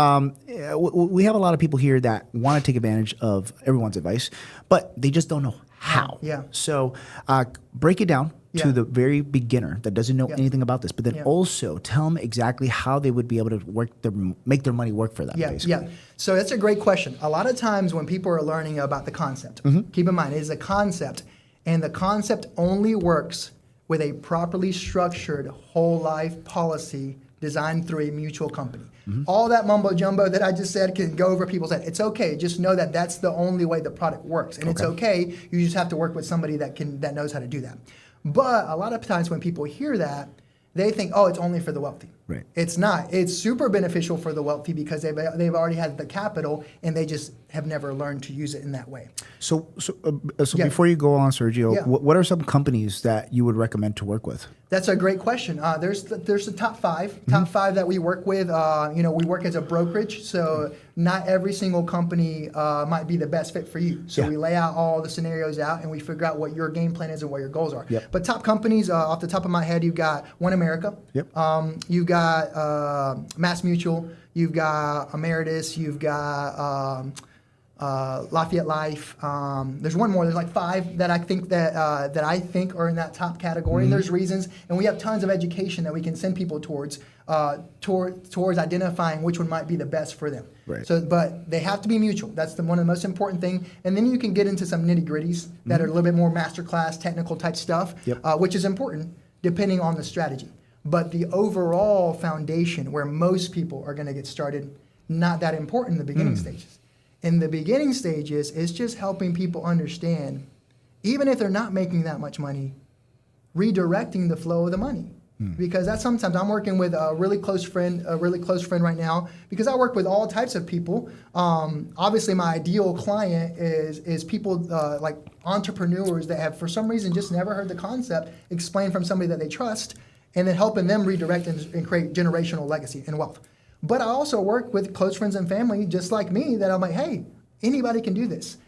we have a lot of people here that want to take advantage of everyone's advice, but they just don't know how. So break it down to the very beginner that doesn't know anything about this, but then also tell them exactly how they would be able to make their money work for them. So that's a great question. A lot of times when people are learning about the concept, keep in mind, it is a concept, and the concept only works with a properly structured whole life policy designed through a mutual company. All that mumbo jumbo that I just said can go over people's head. It's okay. Just know that that's the only way the product works, and it's okay. You just have to work with somebody that knows how to do that. But a lot of times when people hear that, they think, oh, it's only for the wealthy. Right. It's not. It's super beneficial for the wealthy because they've already had the capital and they just have never learned to use it in that way. So Yeah. before you go on, Sergio, Yeah. what are some companies that you would recommend to work with? That's a great question. There's the top five that we work with. We work as a brokerage, so not every single company might be the best fit for you. So Yeah. we lay out all the scenarios out, and we figure out what your game plan is and what your goals are. Yep. But top companies, off the top of my head, you've got One America. Yep. You've got Mass Mutual. You've got Emeritus. You've got Lafayette Life. There's one more. There's like five that I think are in that top category. And there's reasons, and we have tons of education that we can send people towards identifying which one might be the best for them. Right. So, but they have to be mutual. That's one of the most important thing. And then you can get into some nitty gritties that are a little bit more masterclass, technical type stuff, Yep. which is important depending on the strategy. But the overall foundation where most people are going to get started, not that important in the beginning stages. In the beginning stages, it's just helping people understand, even if they're not making that much money, redirecting the flow of the money. Because that's sometimes I'm working with a really close friend right now, because I work with all types of people. Obviously, my ideal client is people like entrepreneurs that have, for some reason, just never heard the concept explained from somebody that they trust, and then helping them redirect and create generational legacy and wealth. But I also work with close friends and family just like me that I'm like, hey, anybody can do this.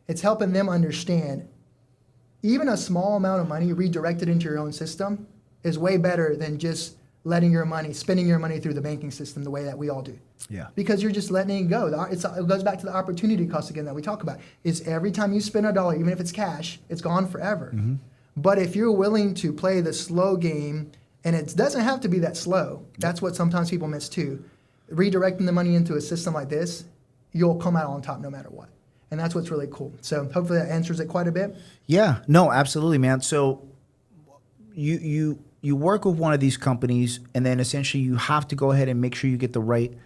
It's helping them understand even a small amount of money redirected into your own system is way better than just spending your money through the banking system the way that we all do. Yeah. Because you're just letting it go. It goes back to the opportunity cost again that we talk about. Is every time you spend $1, even if it's cash, it's gone forever. But if you're willing to play the slow game, and it doesn't have to be that slow, that's what sometimes people miss too. Redirecting the money into a system like this, you'll come out on top no matter what. And that's what's really cool. So hopefully that answers it quite a bit. Yeah, no, absolutely, man. So you work with one of these companies, and then essentially you have to go ahead and make sure you get the right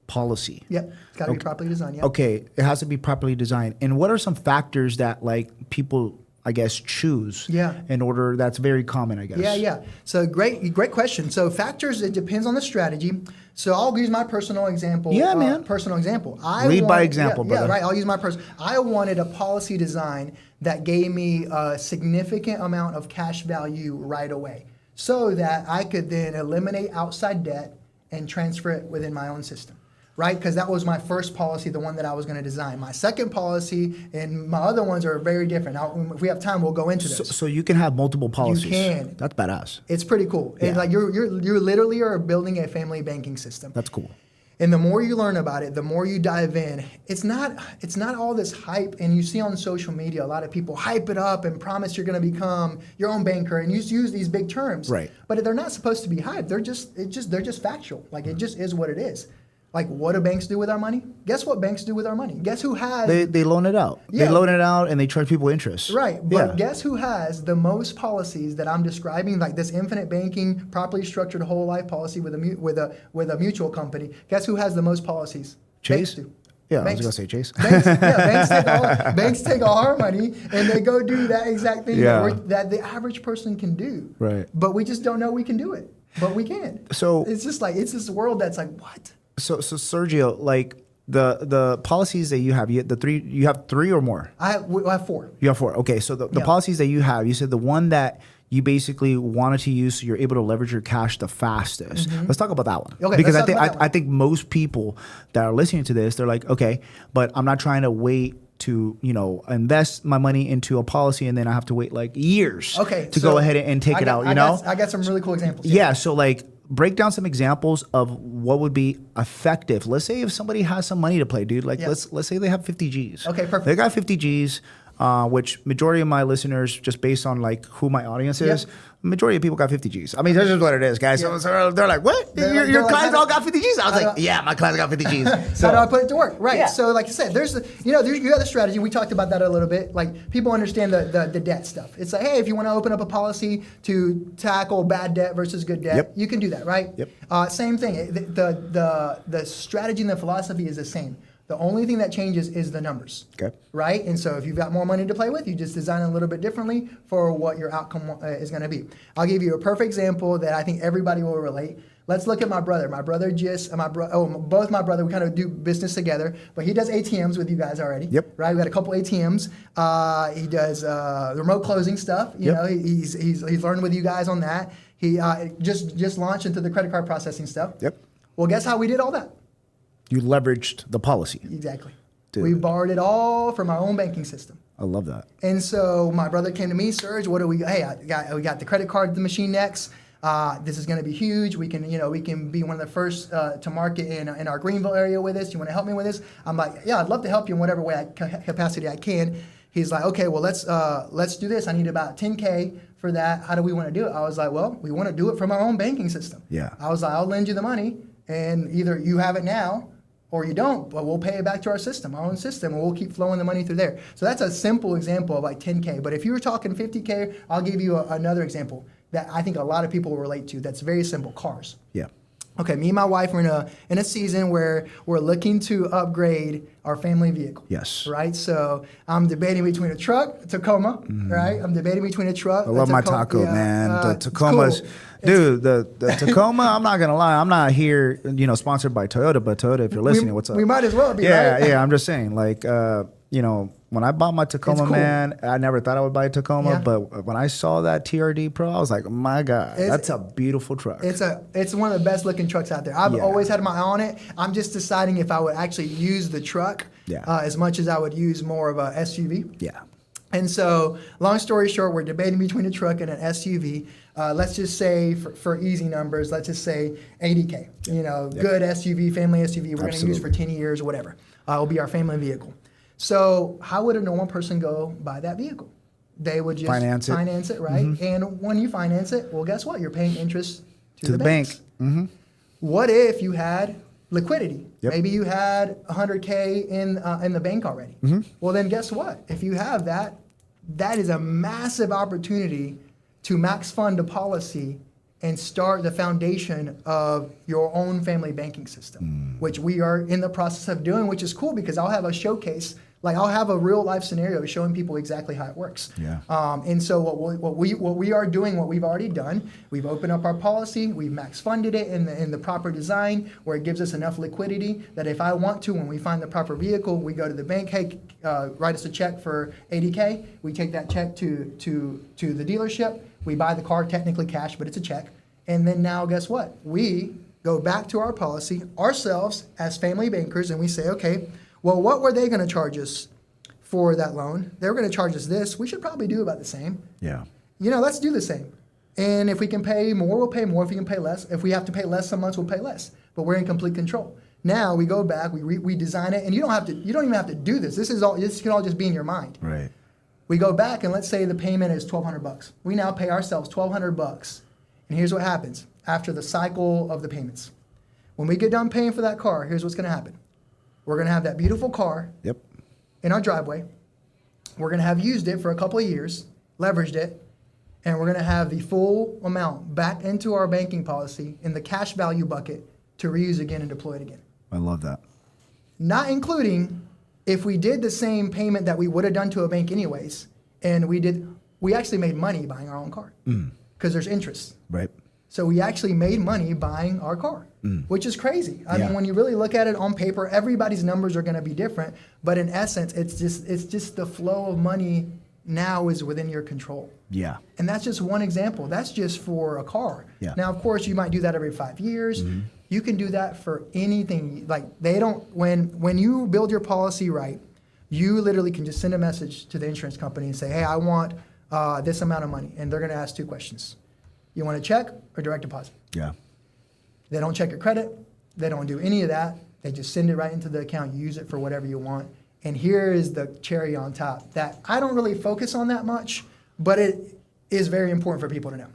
policy. Yep, it's got to be properly designed. Yep. Okay, it has to be properly designed. And what are some factors that like people, I guess, choose in order that's very common, I guess? Yeah. So great question. So factors, it depends on the strategy. So I'll use my personal example. Yeah, man. Personal example. Lead by example, brother. Yeah, right. I'll use my I wanted a policy design that gave me a significant amount of cash value right away, so that I could then eliminate outside debt and transfer it within my own system. Right? Because that was my first policy, the one that I was going to design. My second policy and my other ones are very different. If we have time, we'll go into this. So you can have multiple policies. You can. That's badass. It's pretty cool. Yeah. It's like you're literally are building a family banking system. That's cool. And the more you learn about it, the more you dive in. It's not all this hype, and you see on social media a lot of people hype it up and promise you're going to become your own banker and use these big terms. Right. But they're not supposed to be hype. They're just factual. Like it just is what it is. Like, what do banks do with our money? Guess what banks do with our money? Guess who has... They loan it out. Yeah. They loan it out and they charge people interest. Right, but guess who has the most policies that I'm describing, like this infinite banking, properly structured whole life policy with a mutual company? Guess who has the most policies? Chase? Banks do. Yeah, Banks. I was going to say Chase. Banks take all our money and they go do that exact thing that the average person can do. Right. But we just don't know we can do it. But we can. So it's just like, it's this world that's like, what? So Sergio, like the policies that you have, you have three or more? I have four. You have four. Okay, so the policies that you have, you said the one that you basically wanted to use so you're able to leverage your cash the fastest. Let's talk about that one. Okay, because let's talk about that one. I think most people that are listening to this, they're like, okay, but I'm not trying to wait to invest my money into a policy and then I have to wait like years to go ahead and take it out. I got some really cool examples. Yeah, so like break down some examples of what would be effective. Let's say if somebody has some money to play, dude. Like let's say they have 50 G's. Okay, perfect. They got 50 G's, which majority of my listeners, just based on like who my audience is, majority of people got 50 G's. I mean, that's just what it is, guys. Yeah. So they're like, what? Your clients all got 50 G's? I was like, yeah, my clients got 50 G's. So how do I put it to work? Right. Yeah. So like I said, you have the strategy. We talked about that a little bit. Like people understand the debt stuff. It's like, hey, if you want to open up a policy to tackle bad debt versus good debt, you can do that, right? Yep. Same thing. The strategy and the philosophy is the same. The only thing that changes is the numbers. Okay. Right? And so if you've got more money to play with, you just design it a little bit differently for what your outcome is going to be. I'll give you a perfect example that I think everybody will relate. Let's look at my brother. Both my brother, we kind of do business together, but he does ATMs with you guys already. Yep. Right? We got a couple ATMs. He does remote closing stuff. You know, he's learned with you guys on that. He just launched into the credit card processing stuff. Yep. Well, guess how we did all that? You leveraged the policy. Exactly. Dude. We borrowed it all from our own banking system. I love that. And so my brother came to me, Serge, what do we? Hey, we got the credit card, the machine next. This is going to be huge. We can be one of the first to market in our Greenville area with this. You want to help me with this? I'm like, yeah, I'd love to help you in whatever way capacity I can. He's like, okay, well let's do this. I need about $10K for that. How do we want to do it? I was like, well, we want to do it from our own banking system. Yeah. I was like, I'll lend you the money, and either you have it now or you don't, but we'll pay it back to our system, our own system, and we'll keep flowing the money through there. So that's a simple example of like 10K. But if you were talking 50K, I'll give you another example that I think a lot of people will relate to. That's very simple: cars. Yeah. Okay, me and my wife are in a season where we're looking to upgrade our family vehicle. Yes. Right? So I'm debating between a truck, a Tacoma, right? I'm debating between a truck. I love my Taco, man. The Tacomas. Cool. Dude, the Tacoma, I'm not going to lie. I'm not here, sponsored by Toyota, but Toyota, if you're listening, what's up? We might as well be, yeah, right? Yeah, I'm just saying, when I bought my Tacoma, cool. man, I never thought I would buy a Tacoma, Yeah. but when I saw that TRD Pro, I was like, my God, that's a beautiful truck. It's one of the best looking trucks out there. I've always had my eye on it. I'm just deciding if I would actually use the truck as much as I would use more of a SUV. Yeah. And so, long story short, we're debating between a truck and an SUV. Let's just say, for easy numbers, let's just say 80K. Good SUV, family SUV. We're going to use for 10 years or whatever. It'll be our family vehicle. So how would a normal person go buy that vehicle? They would just finance it, right? Mm-hmm. And when you finance it, well, guess what? You're paying interest to the bank. Mm-hmm. What if you had liquidity? Yep. Maybe you had 100K in the bank already. Mm-hmm. Well, then guess what? If you have that, that is a massive opportunity to max fund a policy and start the foundation of your own family banking system, which we are in the process of doing, which is cool because I'll have a showcase, like I'll have a real life scenario showing people exactly how it works. Yeah. And so what we are doing, what we've already done, we've opened up our policy, we've max funded it in the proper design where it gives us enough liquidity that if I want to, when we find the proper vehicle, we go to the bank, hey, write us a check for 80K. We take that check to the dealership. We buy the car, technically cash, but it's a check. And then now guess what? We go back to our policy ourselves as family bankers and we say, okay, well, what were they going to charge us for that loan? They were going to charge us this. We should probably do about the same. Yeah. Let's do the same. And if we can pay more, we'll pay more. If we can pay less, if we have to pay less some months, we'll pay less. But we're in complete control. Now we go back, we design it, and you don't even have to do this. This can all just be in your mind. Right. We go back and let's say the payment is $1,200. We now pay ourselves $1,200. And here's what happens after the cycle of the payments. When we get done paying for that car, here's what's going to happen. We're going to have that beautiful car in our driveway. We're going to have used it for a couple of years, leveraged it, and we're going to have the full amount back into our banking policy in the cash value bucket to reuse again and deploy it again. I love that. Not including if we did the same payment that we would have done to a bank anyways, and we actually made money buying our own car because there's interest. Right. So we actually made money buying our car, which is crazy. I mean, when you really look at it on paper, everybody's numbers are going to be different, but in essence, it's just the flow of money now is within your control. Yeah. And that's just one example. That's just for a car. Yeah. Now, of course, you might do that every 5 years. You can do that for anything. Like they don't, when you build your policy right, you literally can just send a message to the insurance company and say, hey, I want this amount of money. And they're going to ask 2 questions. You want a check or direct deposit? Yeah. They don't check your credit. They don't do any of that. They just send it right into the account. You use it for whatever you want. And here is the cherry on top that I don't really focus on that much, but it is very important for people to know.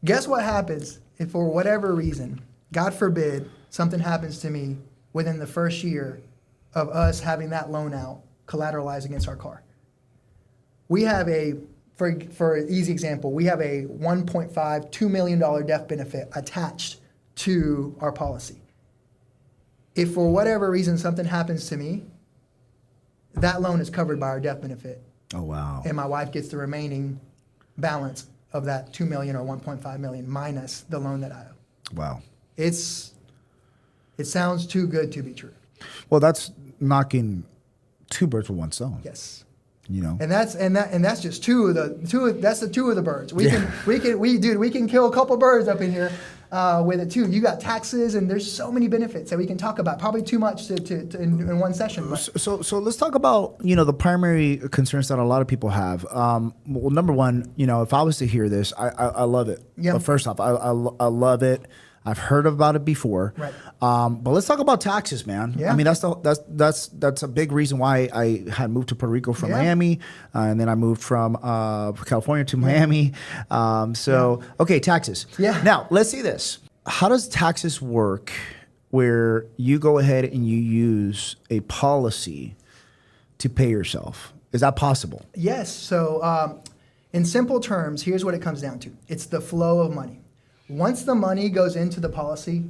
Guess what happens if for whatever reason, God forbid, something happens to me within the first year of us having that loan out collateralized against our car? We have for an easy example, we have a $1.5, $2 million death benefit attached to our policy. if for whatever reason something happens to me, that loan is covered by our death benefit. Oh, wow. And my wife gets the remaining balance of that $2 million or $1.5 million minus the loan that I owe. Wow. It sounds too good to be true. Well, that's knocking two birds with one stone. Yes. You know. And that's just two of the birds. We can kill a couple birds up in here with it too. You got taxes, and there's so many benefits that we can talk about. Probably too much to in one session. But. So let's talk about the primary concerns that a lot of people have. Well, number one, if I was to hear this, I love it. Yeah. First off, I love it. I've heard about it before. Right. But let's talk about taxes, man. Yeah. I mean, that's a big reason why I had moved to Puerto Rico from Miami, and then I moved from California to Miami. Okay, taxes. Yeah. Now, let's see this. How does taxes work where you go ahead and you use a policy to pay yourself? Is that possible? Yes. So in simple terms, here's what it comes down to. It's the flow of money. Once the money goes into the policy,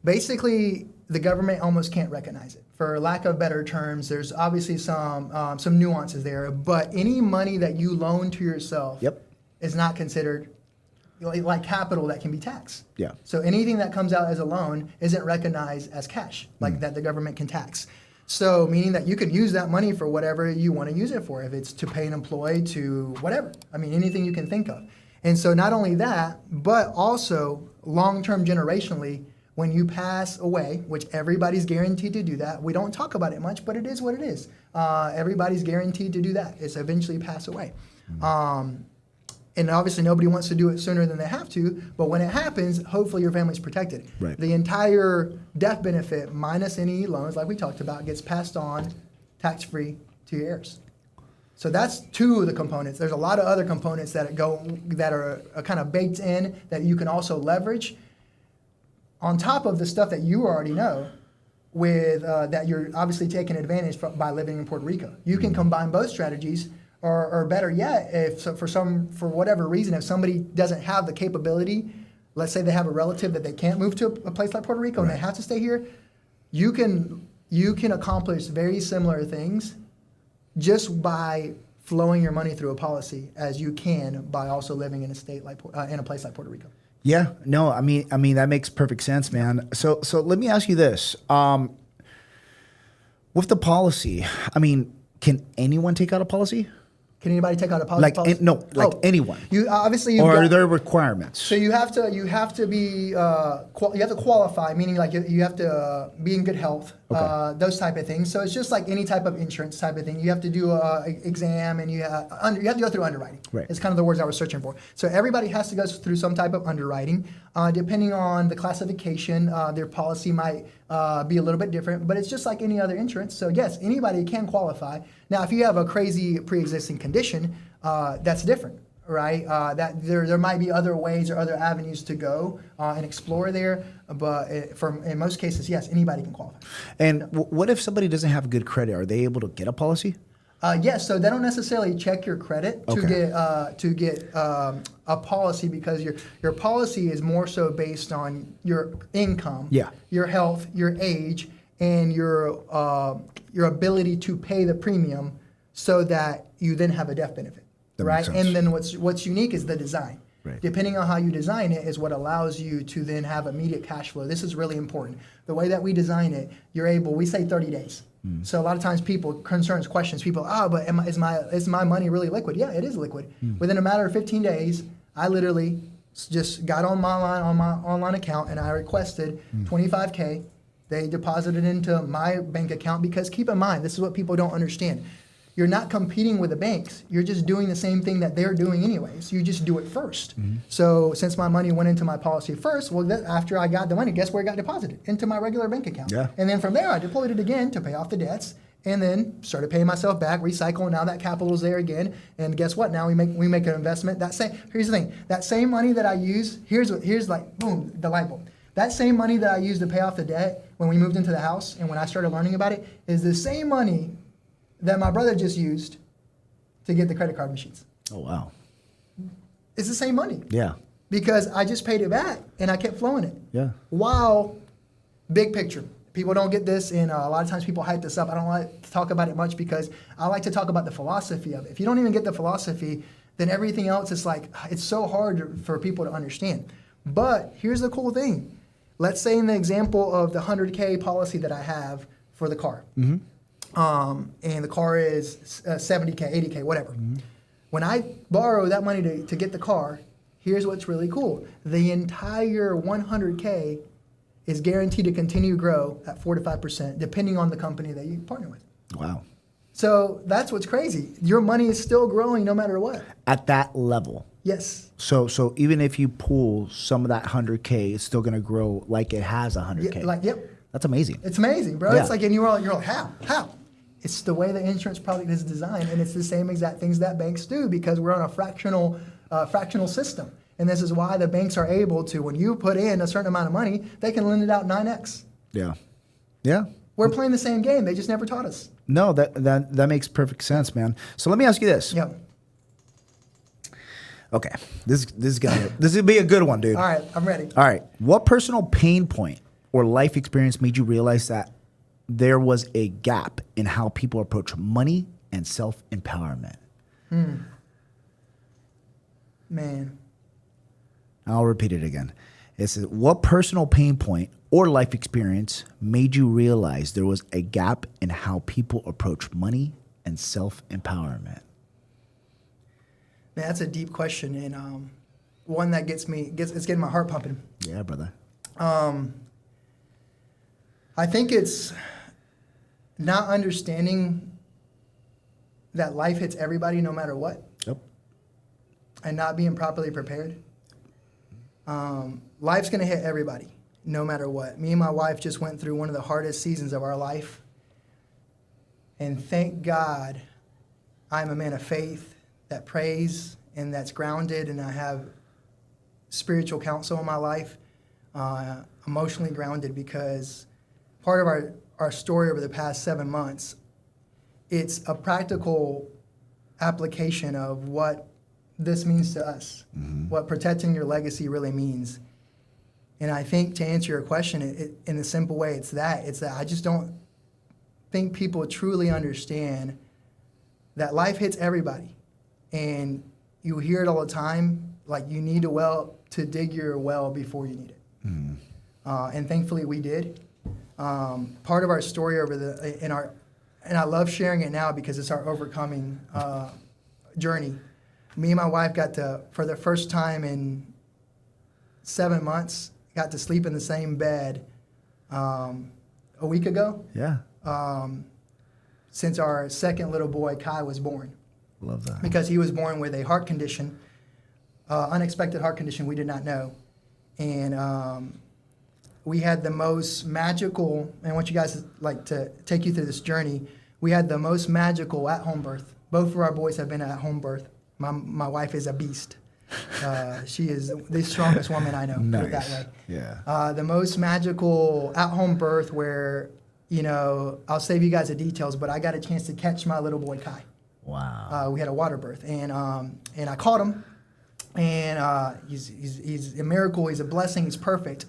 basically the government almost can't recognize it. For lack of better terms, there's obviously some nuances there, but any money that you loan to yourself is not considered like capital that can be taxed. Yeah. So anything that comes out as a loan isn't recognized as cash, like that the government can tax. So meaning that you can use that money for whatever you want to use it for, if it's to pay an employee, to whatever. I mean, anything you can think of. And so not only that, but also long-term generationally, when you pass away, which everybody's guaranteed to do that. We don't talk about it much, but it is what it is. Everybody's guaranteed to do that. It's eventually pass away. And obviously nobody wants to do it sooner than they have to, but when it happens, hopefully your family's protected. Right. The entire death benefit minus any loans, like we talked about, gets passed on tax-free to your heirs. So that's two of the components. There's a lot of other components that are kind of baked in that you can also leverage on top of the stuff that you already know with that you're obviously taking advantage by living in Puerto Rico. You can combine both strategies, or better yet, if so for whatever reason, if somebody doesn't have the capability, let's say they have a relative that they can't move to a place like Puerto Rico and they have to stay here, you can accomplish very similar things just by flowing your money through a policy as you can by also living in a state like in a place like Puerto Rico. Yeah, no, I mean that makes perfect sense, man. So let me ask you this: with the policy, I mean, can anyone take out a policy? Can anybody take out a policy? Anyone. You obviously or are there requirements? So you have to be you have to qualify, meaning like you have to be in good health, those type of things. So it's just like any type of insurance type of thing. You have to do a exam, and you have to go through underwriting. Right. It's kind of the words I was searching for. So everybody has to go through some type of underwriting. Depending on the classification, their policy might be a little bit different, but it's just like any other insurance. So yes, anybody can qualify. Now, if you have a crazy pre-existing condition, that's different, right? That there might be other ways or other avenues to go and explore there. But in most cases, yes, anybody can qualify. And what if somebody doesn't have good credit? Are they able to get a policy? Yes, so they don't necessarily check your credit to get a policy, because your policy is more so based on your income, your health, your age, and your ability to pay the premium, so that you then have a death benefit, right? And then what's unique is the design. Right. Depending on how you design it is what allows you to then have immediate cash flow. This is really important. The way that we design it, we say 30 days. So a lot of times questions, but is my money really liquid? Yeah, it is liquid. Within a matter of 15 days, I literally just got on my online account and I requested $25K. They deposited into my bank account, because keep in mind, this is what people don't understand. You're not competing with the banks. You're just doing the same thing that they're doing anyways. You just do it first. So since my money went into my policy first, after I got the money, guess where it got deposited? Into my regular bank account. Yeah. And then from there, I deployed it again to pay off the debts, and then started paying myself back, recycle. Now that capital's there again. And guess what? Now we make an investment. Here's the thing. That same money that I use, here's like, boom, the light bulb. That same money that I used to pay off the debt when we moved into the house and when I started learning about it is the same money that my brother just used to get the credit card machines. Oh, wow. It's the same money. Yeah. Because I just paid it back and I kept flowing it. Yeah. While, big picture, people don't get this, and a lot of times people hype this up. I don't like to talk about it much because I like to talk about the philosophy of it. If you don't even get the philosophy, then everything else is like, it's so hard for people to understand. But here's the cool thing. Let's say in the example of the 100K policy that I have for the car, and the car is 70K, 80K, whatever. When I borrow that money to get the car, here's what's really cool. The entire 100K is guaranteed to continue to grow at 4 to 5%, depending on the company that you partner with. Wow. So that's what's crazy. Your money is still growing no matter what. At that level. Yes. So even if you pull some of that 100K, it's still going to grow like it has 100K. Yep. That's amazing. It's amazing, bro. Yeah. It's like, and you're like, how? It's the way the insurance product is designed, and it's the same exact things that banks do because we're on a fractional system. And this is why the banks are able to, when you put in a certain amount of money, they can lend it out 9x. Yeah. Yeah. We're playing the same game. They just never taught us. No, that makes perfect sense, man. So let me ask you this. Yep. Okay. This is gonna be a good one, dude. All right, I'm ready. All right. What personal pain point or life experience made you realize that there was a gap in how people approach money and self-empowerment? Man. I'll repeat it again. It says, what personal pain point or life experience made you realize there was a gap in how people approach money and self-empowerment? Man, that's a deep question, and one that it's getting my heart pumping. Yeah, brother. I think it's not understanding that life hits everybody no matter what, Yep. and not being properly prepared. Life's going to hit everybody no matter what. Me and my wife just went through one of the hardest seasons of our life, and thank God I'm a man of faith that prays and that's grounded, and I have spiritual counsel in my life, emotionally grounded, because part of our story over the past 7 months, it's a practical application of what this means to us, what protecting your legacy really means. And I think to answer your question in a simple way, it's that I just don't think people truly understand that life hits everybody. And you hear it all the time, like you need to dig your well before you need it. And thankfully we did. Part of our story and I love sharing it now because it's our overcoming journey. Me and my wife got to, for the first time in 7 months, got to sleep in the same bed a week ago. Yeah. Since our second little boy, Kai, was born. Love that. Because he was born with a heart condition, unexpected heart condition we did not know. And we had the most magical, and I want you guys to take you through this journey. We had the most magical at-home birth. Both of our boys have been at home birth. My wife is a beast. She is the strongest woman I know, put it that way. Yeah. The most magical at-home birth where, I'll save you guys the details, but I got a chance to catch my little boy Kai. Wow. We had a water birth, and I caught him, and he's a miracle. He's a blessing. He's perfect.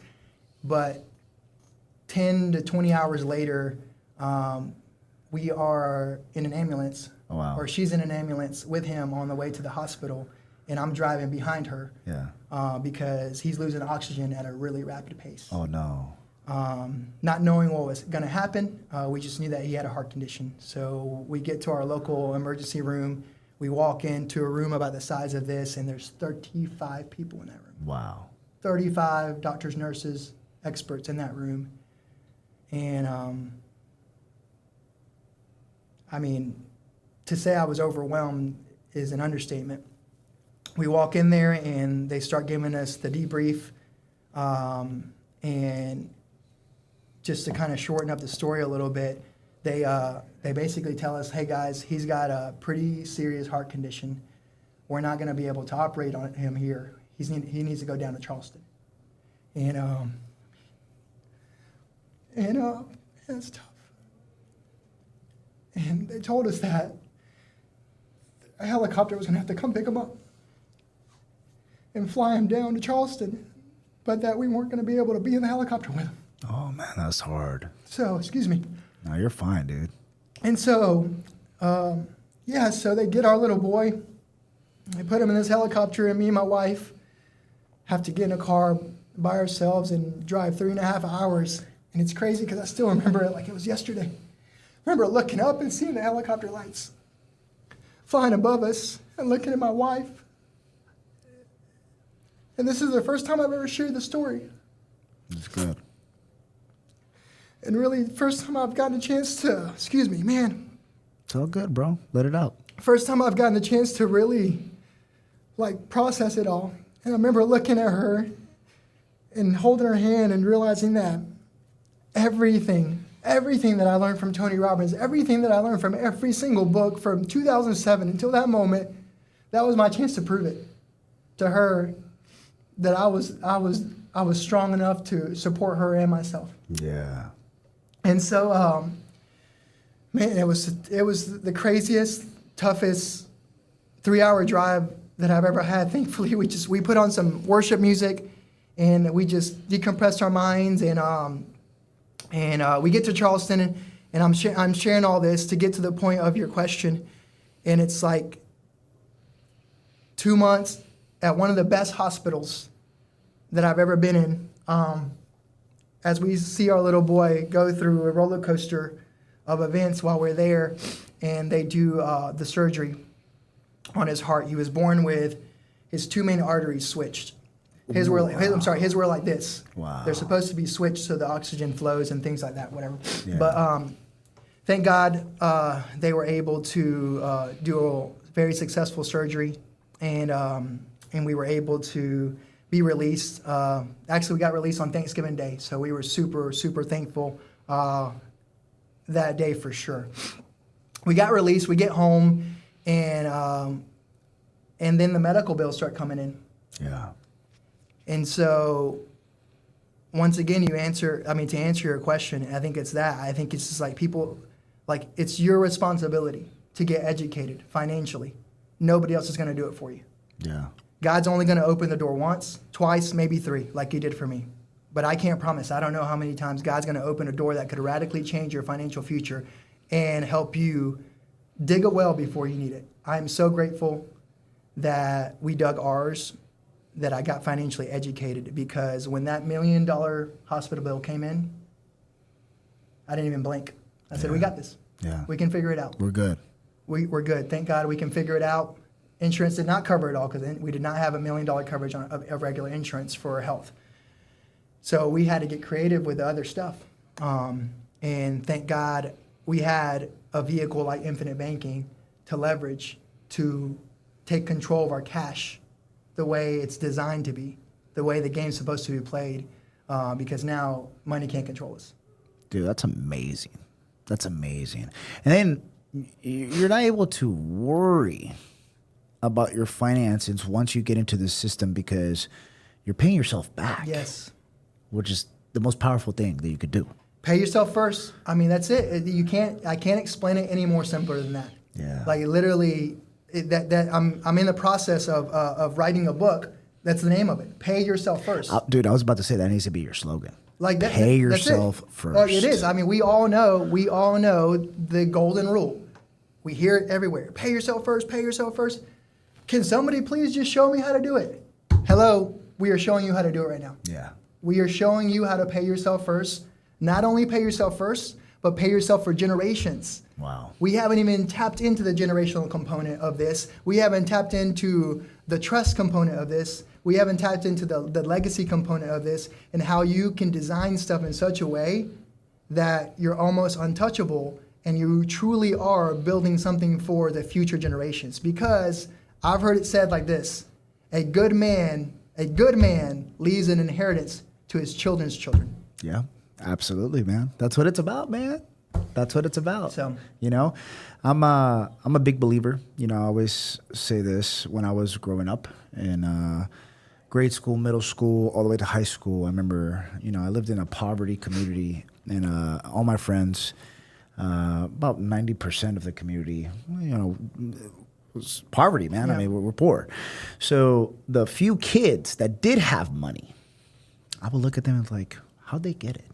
But 10 to 20 hours later, we are in an ambulance. Oh, wow. Or she's in an ambulance with him on the way to the hospital, and I'm driving behind her. Yeah. Because he's losing oxygen at a really rapid pace. Oh, no. Not knowing what was going to happen, we just knew that he had a heart condition. So we get to our local emergency room. We walk into a room about the size of this, and there's 35 people in that room. Wow. 35 doctors, nurses, experts in that room. And, to say I was overwhelmed is an understatement. We walk in there, and they start giving us the debrief, and just to kind of shorten up the story a little bit, they basically tell us, hey guys, he's got a pretty serious heart condition. We're not going to be able to operate on him here. He needs to go down to Charleston. And it's tough. And they told us that a helicopter was going to have to come pick him up and fly him down to Charleston, but that we weren't going to be able to be in the helicopter with him. Oh man, that's hard. So, excuse me. No, you're fine, dude. And so, so they get our little boy, they put him in this helicopter, and me and my wife have to get in a car by ourselves and drive 3.5 hours. And it's crazy because I still remember it like it was yesterday. I remember looking up and seeing the helicopter lights flying above us and looking at my wife. And this is the first time I've ever shared the story. That's good. And really, first time I've gotten a chance to, excuse me, man. It's all good, bro. Let it out. First time I've gotten a chance to really, like, process it all. And I remember looking at her and holding her hand and realizing that everything that I learned from Tony Robbins, everything that I learned from every single book from 2007 until that moment, that was my chance to prove it to her that I was strong enough to support her and myself. Yeah. And so, man, it was the craziest, toughest 3-hour drive that I've ever had. Thankfully, we put on some worship music, and we just decompressed our minds, and we get to Charleston, and I'm sharing all this to get to the point of your question, and it's like 2 months at one of the best hospitals that I've ever been in. As we see our little boy go through a roller coaster of events while we're there, and they do the surgery on his heart. He was born with his 2 main arteries switched. His were like this. Wow. They're supposed to be switched so the oxygen flows and things like that, whatever. Yeah. But thank God they were able to do a very successful surgery, and we were able to be released. Actually, we got released on Thanksgiving Day, so we were super, super thankful that day for sure. We got released, we get home, and then the medical bills start coming in. Yeah. And so, once again, to answer your question, I think it's that. I think it's just like people, like it's your responsibility to get educated financially. Nobody else is going to do it for you. Yeah. God's only going to open the door once, twice, maybe 3, like he did for me. But I can't promise. I don't know how many times God's going to open a door that could radically change your financial future and help you dig a well before you need it. I'm so grateful that we dug ours, that I got financially educated, because when that $1 million hospital bill came in, I didn't even blink. I said, we got this. Yeah. We can figure it out. We're good. We're good. Thank God we can figure it out. Insurance did not cover it all because we did not have $1 million coverage of regular insurance for health. So we had to get creative with the other stuff. And thank God we had a vehicle like Infinite Banking to leverage to take control of our cash the way it's designed to be, the way the game's supposed to be played, because now money can't control us. Dude, that's amazing. That's amazing. And then you're not able to worry about your finances once you get into the system because you're paying yourself back. Yes. Which is the most powerful thing that you could do. Pay yourself first. I mean, that's it. I can't explain it any more simpler than that. Yeah. Like literally, I'm in the process of writing a book. That's the name of it. Pay yourself first. Dude, I was about to say that needs to be your slogan. Like that, Pay that's yourself it. first. It is. I mean, we all know the golden rule. We hear it everywhere. Pay yourself first. Pay yourself first. Can somebody please just show me how to do it? Hello, we are showing you how to do it right now. Yeah. We are showing you how to pay yourself first. Not only pay yourself first, but pay yourself for generations. Wow. We haven't even tapped into the generational component of this. We haven't tapped into the trust component of this. We haven't tapped into the legacy component of this, and how you can design stuff in such a way that you're almost untouchable and you truly are building something for the future generations. Because I've heard it said like this: a good man leaves an inheritance to his children's children. Yeah, absolutely, man. That's what it's about, man. That's what it's about. So, you know, I'm a big believer. You know, I always say this when I was growing up in grade school, middle school, all the way to high school. I remember, you know, I lived in a poverty community, and all my friends, about 90% of the community, you know, was poverty, man. Yeah. I mean, we're poor. So the few kids that did have money, I would look at them and like, how'd they get it?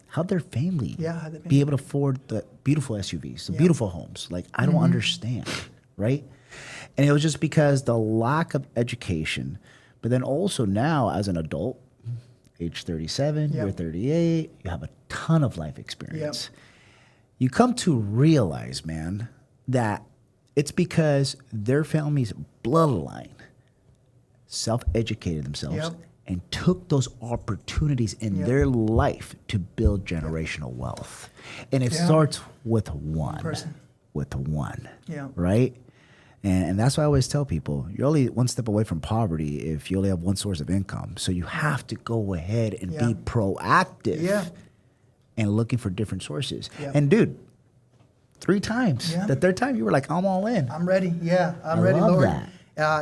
How'd their family how'd they be able to afford the beautiful SUVs, the beautiful homes? Like, I don't understand, right? And it was just because the lack of education, but then also now as an adult, age 37, you're 38, you have a ton of life experience. You come to realize, man, that it's because their family's bloodline self-educated themselves and took those opportunities in their life to build generational wealth. And it starts with one person. With one, Yeah. right? And that's why I always tell people, you're only one step away from poverty if you only have one source of income. So you have to go ahead and be proactive and looking for different sources. And dude, 3 times. The third time you were like, I'm all in. I'm ready. Yeah, I'm ready, love Lord. that.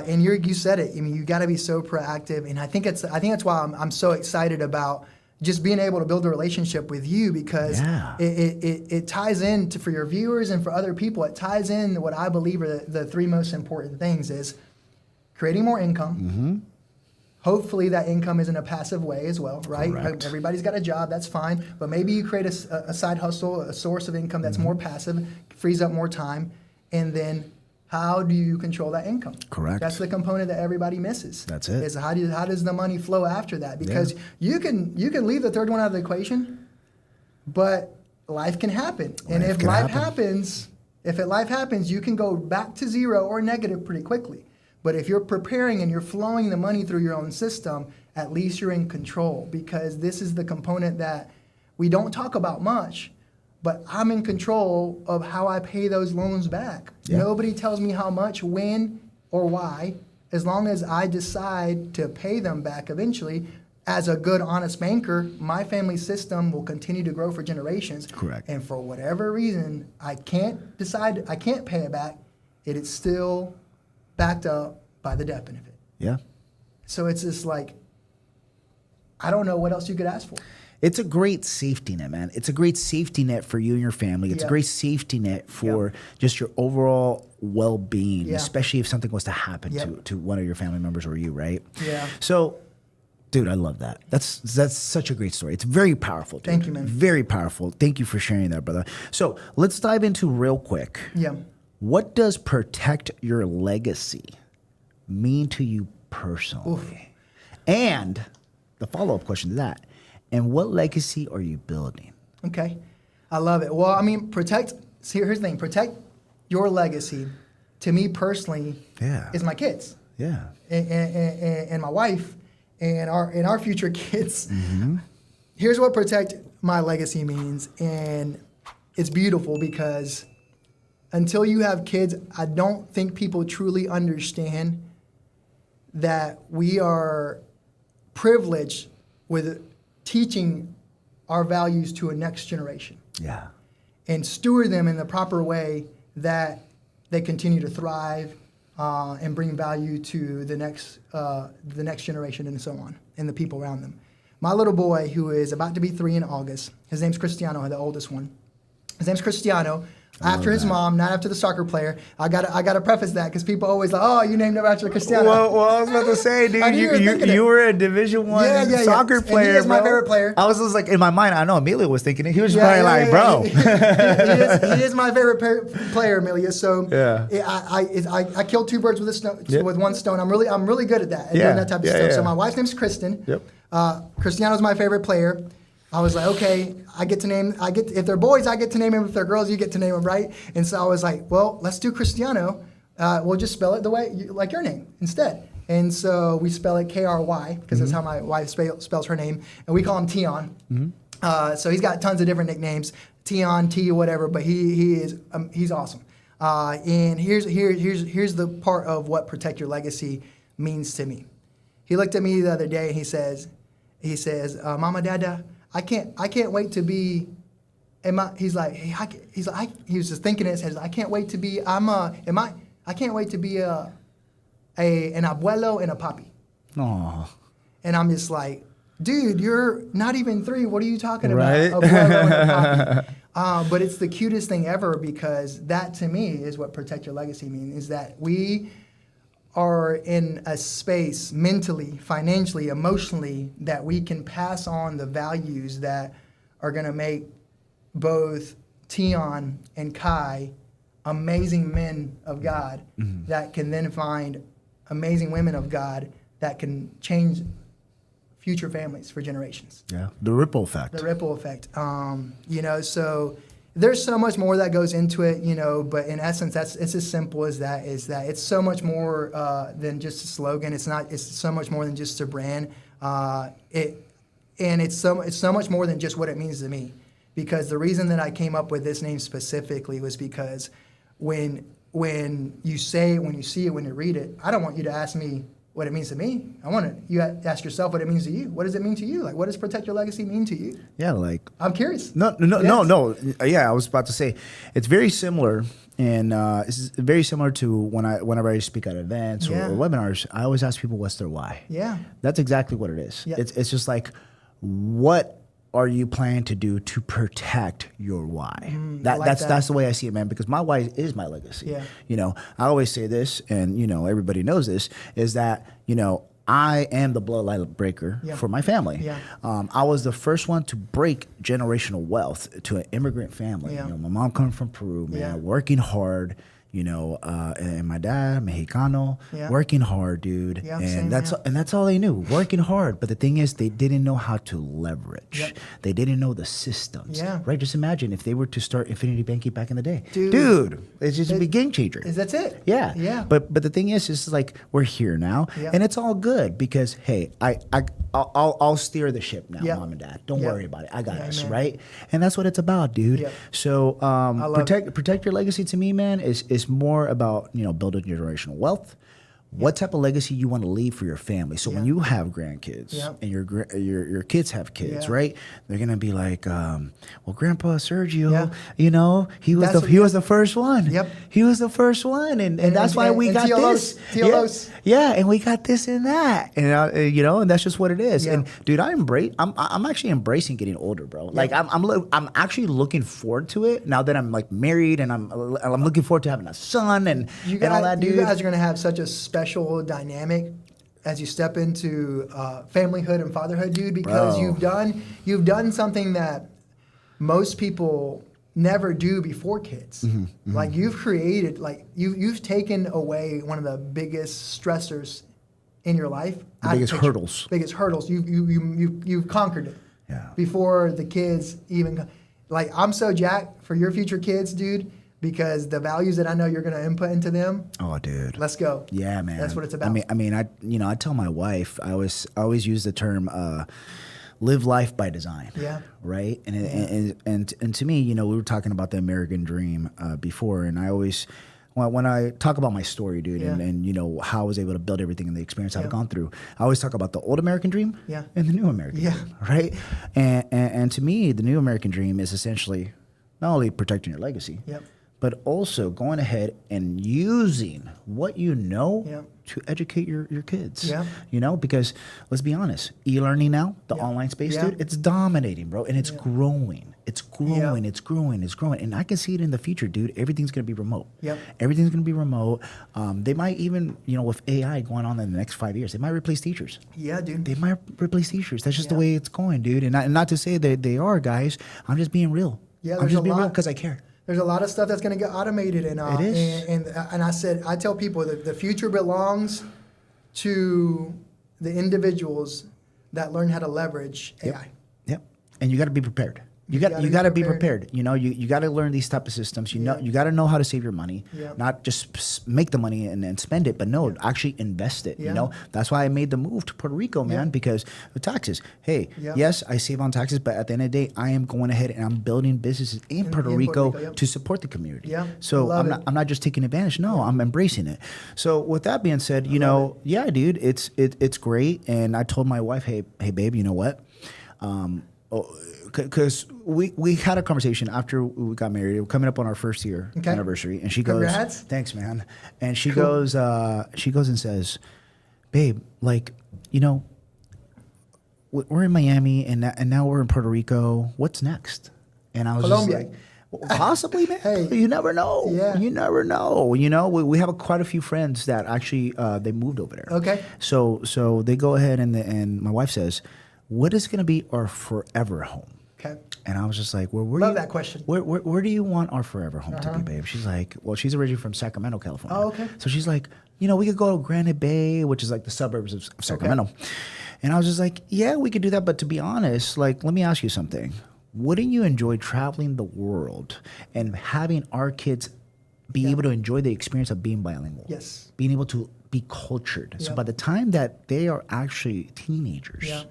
And you said it. I mean, you got to be so proactive, and I think that's why I'm so excited about just being able to build a relationship with you, because it ties in for your viewers and for other people. It ties in what I believe are the 3 most important things: is creating more income. Hopefully that income is in a passive way as well, right? Correct. Everybody's got a job, that's fine. But maybe you create a side hustle, a source of income that's more passive, frees up more time. And then how do you control that income? Correct. That's the component that everybody misses. That's it. Is how does the money flow after that? Because you can leave the third one out of the equation, but life can happen. And if life happens, you can go back to zero or negative pretty quickly. But if you're preparing and you're flowing the money through your own system, at least you're in control, because this is the component that we don't talk about much, but I'm in control of how I pay those loans back. Nobody tells me how much, when, or why. As long as I decide to pay them back eventually, as a good, honest banker, my family system will continue to grow for generations. Correct. And for whatever reason, I can't pay it back. It is still backed up by the death benefit. Yeah. So it's just like, I don't know what else you could ask for. It's a great safety net, man. It's a great safety net for you and your family. It's a great safety net for just your overall well-being, especially if something was to happen to one of your family members or you, right? Yeah. So, dude, I love that. That's such a great story. It's very powerful, dude. Thank you, man. Very powerful. Thank you for sharing that, brother. So let's dive into real quick. Yeah. What does protect your legacy mean to you personally? Oof. And the follow-up question to that, and what legacy are you building? Okay. I love it. Well, I mean, here's the thing. Protect your legacy, to me personally, is my kids. Yeah. And my wife and our future kids. Here's what protect my legacy means. And it's beautiful because until you have kids, I don't think people truly understand that we are privileged with teaching our values to a next generation. Yeah. And steward them in the proper way that they continue to thrive and bring value to the next generation and so on, and the people around them. My little boy, who is about to be 3 in August, his name's Cristiano, the oldest one. His name's Cristiano. After his mom, not after the soccer player. I gotta preface that because people always like, oh, you named him after Cristiano. Well, I was about to say, dude, you were a Division I soccer player. And he is my favorite player. I was just like, in my mind, I know Amelia was thinking it. He was probably like, bro. He is my favorite player, Amelia. So I killed 2 birds with one stone. I'm really good at that, doing that type of stuff. So my wife's name's Kristen. Cristiano's my favorite player. I was like, okay, if they're boys, I get to name them. If they're girls, you get to name them, right? And so I was like, well, let's do Cristiano. We'll just spell it the way, like your name instead. And so we spell it K-R-Y, because that's how my wife spells her name. And we call him Tion. So he's got tons of different nicknames, Tion, T, whatever, but he's awesome. And here's the part of what protect your legacy means to me. He looked at me the other day and he says, Mama, Dada, I can't wait to be. He was just thinking it. Says, I can't wait to be. I can't wait to be an abuelo and a papi. Aww. And I'm just like, dude, you're not even 3. What are you talking right? about? Abuelo and a papi. But it's the cutest thing ever, because that to me is what protect your legacy means. Is that we are in a space mentally, financially, emotionally that we can pass on the values that are going to make both Tion and Kai amazing men of God that can then find amazing women of God that can change future families for generations. Yeah, the ripple effect. The ripple effect. You know, so there's so much more that goes into it, you know, but in essence, it's as simple as that, is that it's so much more than just a slogan. It's so much more than just a brand. It's so much more than just what it means to me. Because the reason that I came up with this name specifically was because when you see it, when you read it, I don't want you to ask me what it means to me. I want you to ask yourself what it means to you. What does it mean to you? Like, what does Protect Your Legacy mean to you? Yeah, like... I'm curious. No. Yeah, I was about to say, it's very similar, and it's very similar to whenever I speak at events or webinars, I always ask people what's their why. Yeah. That's exactly what it is. Yeah. It's just like, what are you planning to do to protect your why? That's the way I see it, man, because my why is my legacy. Yeah. You know, I always say this, and, you know, everybody knows this, is that, you know, I am the bloodline breaker for my family. Yeah. I was the first one to break generational wealth to an immigrant family. Yeah. You know, my mom coming from Peru, man, working hard. You know, and my dad, Mexicano, working hard, dude. Yeah, and that's all they knew, working hard. But the thing is, they didn't know how to leverage. Yep. They didn't know the systems. Yeah. Right? Just imagine if they were to start Infinity Banking back in the day. Dude, it's just a game changer. That's it. Yeah. Yeah. But the thing is like, we're here now, and it's all good because, hey, I'll steer the ship now, Mom and Dad. Don't worry about it. I got us, right? And that's what it's about, dude. Yep. So protect your legacy to me, man, is more about, you know, building generational wealth. What type of legacy you want to leave for your family? So when you have grandkids and your kids have kids, right? They're gonna be like, well, Grandpa Sergio, you know, he was the first one. Yep. He was the first one, and that's why we got this. Yeah, and we got this and that, and you know, and that's just what it is. And dude, I'm actually embracing getting older, bro. Like I'm actually looking forward to it now that I'm like married, and I'm looking forward to having a son and all that, dude. You guys are gonna have such a special dynamic as you step into familyhood and fatherhood, dude, because you've done something that most people never do before kids. Like you've created, like you've taken away one of the biggest stressors in your life. Biggest hurdles. You've conquered it. Yeah. Before the kids even, like, I'm so jacked for your future kids, dude. Because the values that I know you're going to input into them. Oh, dude. Let's go. Yeah, man. That's what it's about. I mean, I tell my wife, I always use the term, live life by design. Yeah. Right. And to me, you know, we were talking about the American dream before, and I always, when I talk about my story, dude, and you know how I was able to build everything and the experience I've gone through, I always talk about the old American dream and the new American dream. Right. And to me, the new American dream is essentially not only protecting your legacy. But also going ahead and using what you know to educate your kids. You know, because let's be honest, e-learning now, the online space, dude, it's dominating, bro, and it's growing. It's growing. It's growing. It's growing. And I can see it in the future, dude. Everything's going to be remote. Everything's going to be remote. They might even, you know, with AI going on in the next 5 years, they might replace teachers. Yeah, dude. They might replace teachers. That's just the way it's going, dude. And not to say that they are, guys. I'm just being real. I'm just being real because I care. There's a lot of stuff that's going to get automated, and it is. And I tell people that the future belongs to the individuals that learn how to leverage AI. Yep. And you got to be prepared. You got to be prepared. You know, you got to learn these type of systems. You know, you got to know how to save your money, not just make the money and spend it, but no, actually invest it. You know, that's why I made the move to Puerto Rico, man, because of taxes. Hey, yes, I save on taxes, but at the end of the day, I am going ahead and I'm building businesses in Puerto Rico to support the community. So I'm not just taking advantage. No, I'm embracing it. So with that being said, you know, dude, it's great. And I told my wife, hey, babe, you know what? Because we had a conversation after we got married. We're coming up on our first year anniversary, and she goes, "Thanks, man." And she goes and says, "Babe, like, you know, we're in Miami, and now we're in Puerto Rico. What's next?" And I was just like, Possibly, man. Hey. You never know. Yeah. You never know. You know, we have quite a few friends that actually they moved over there. Okay. So they go ahead and my wife says, "What is going to be our forever home?" Okay. And I was just like, "Where Love you, that question. Where do you want our forever home to be, babe?" She's like, "Well, she's originally from Sacramento, California." Oh, okay. So she's like, "You know, we could go to Granite Bay, which is like the suburbs of Sacramento." And I was just like, "Yeah, we could do that, but to be honest, like, let me ask you something. Wouldn't you enjoy traveling the world and having our kids be able to enjoy the experience of being bilingual? Yes. Being able to be cultured. So Yep. by the time that they are actually teenagers, Yep.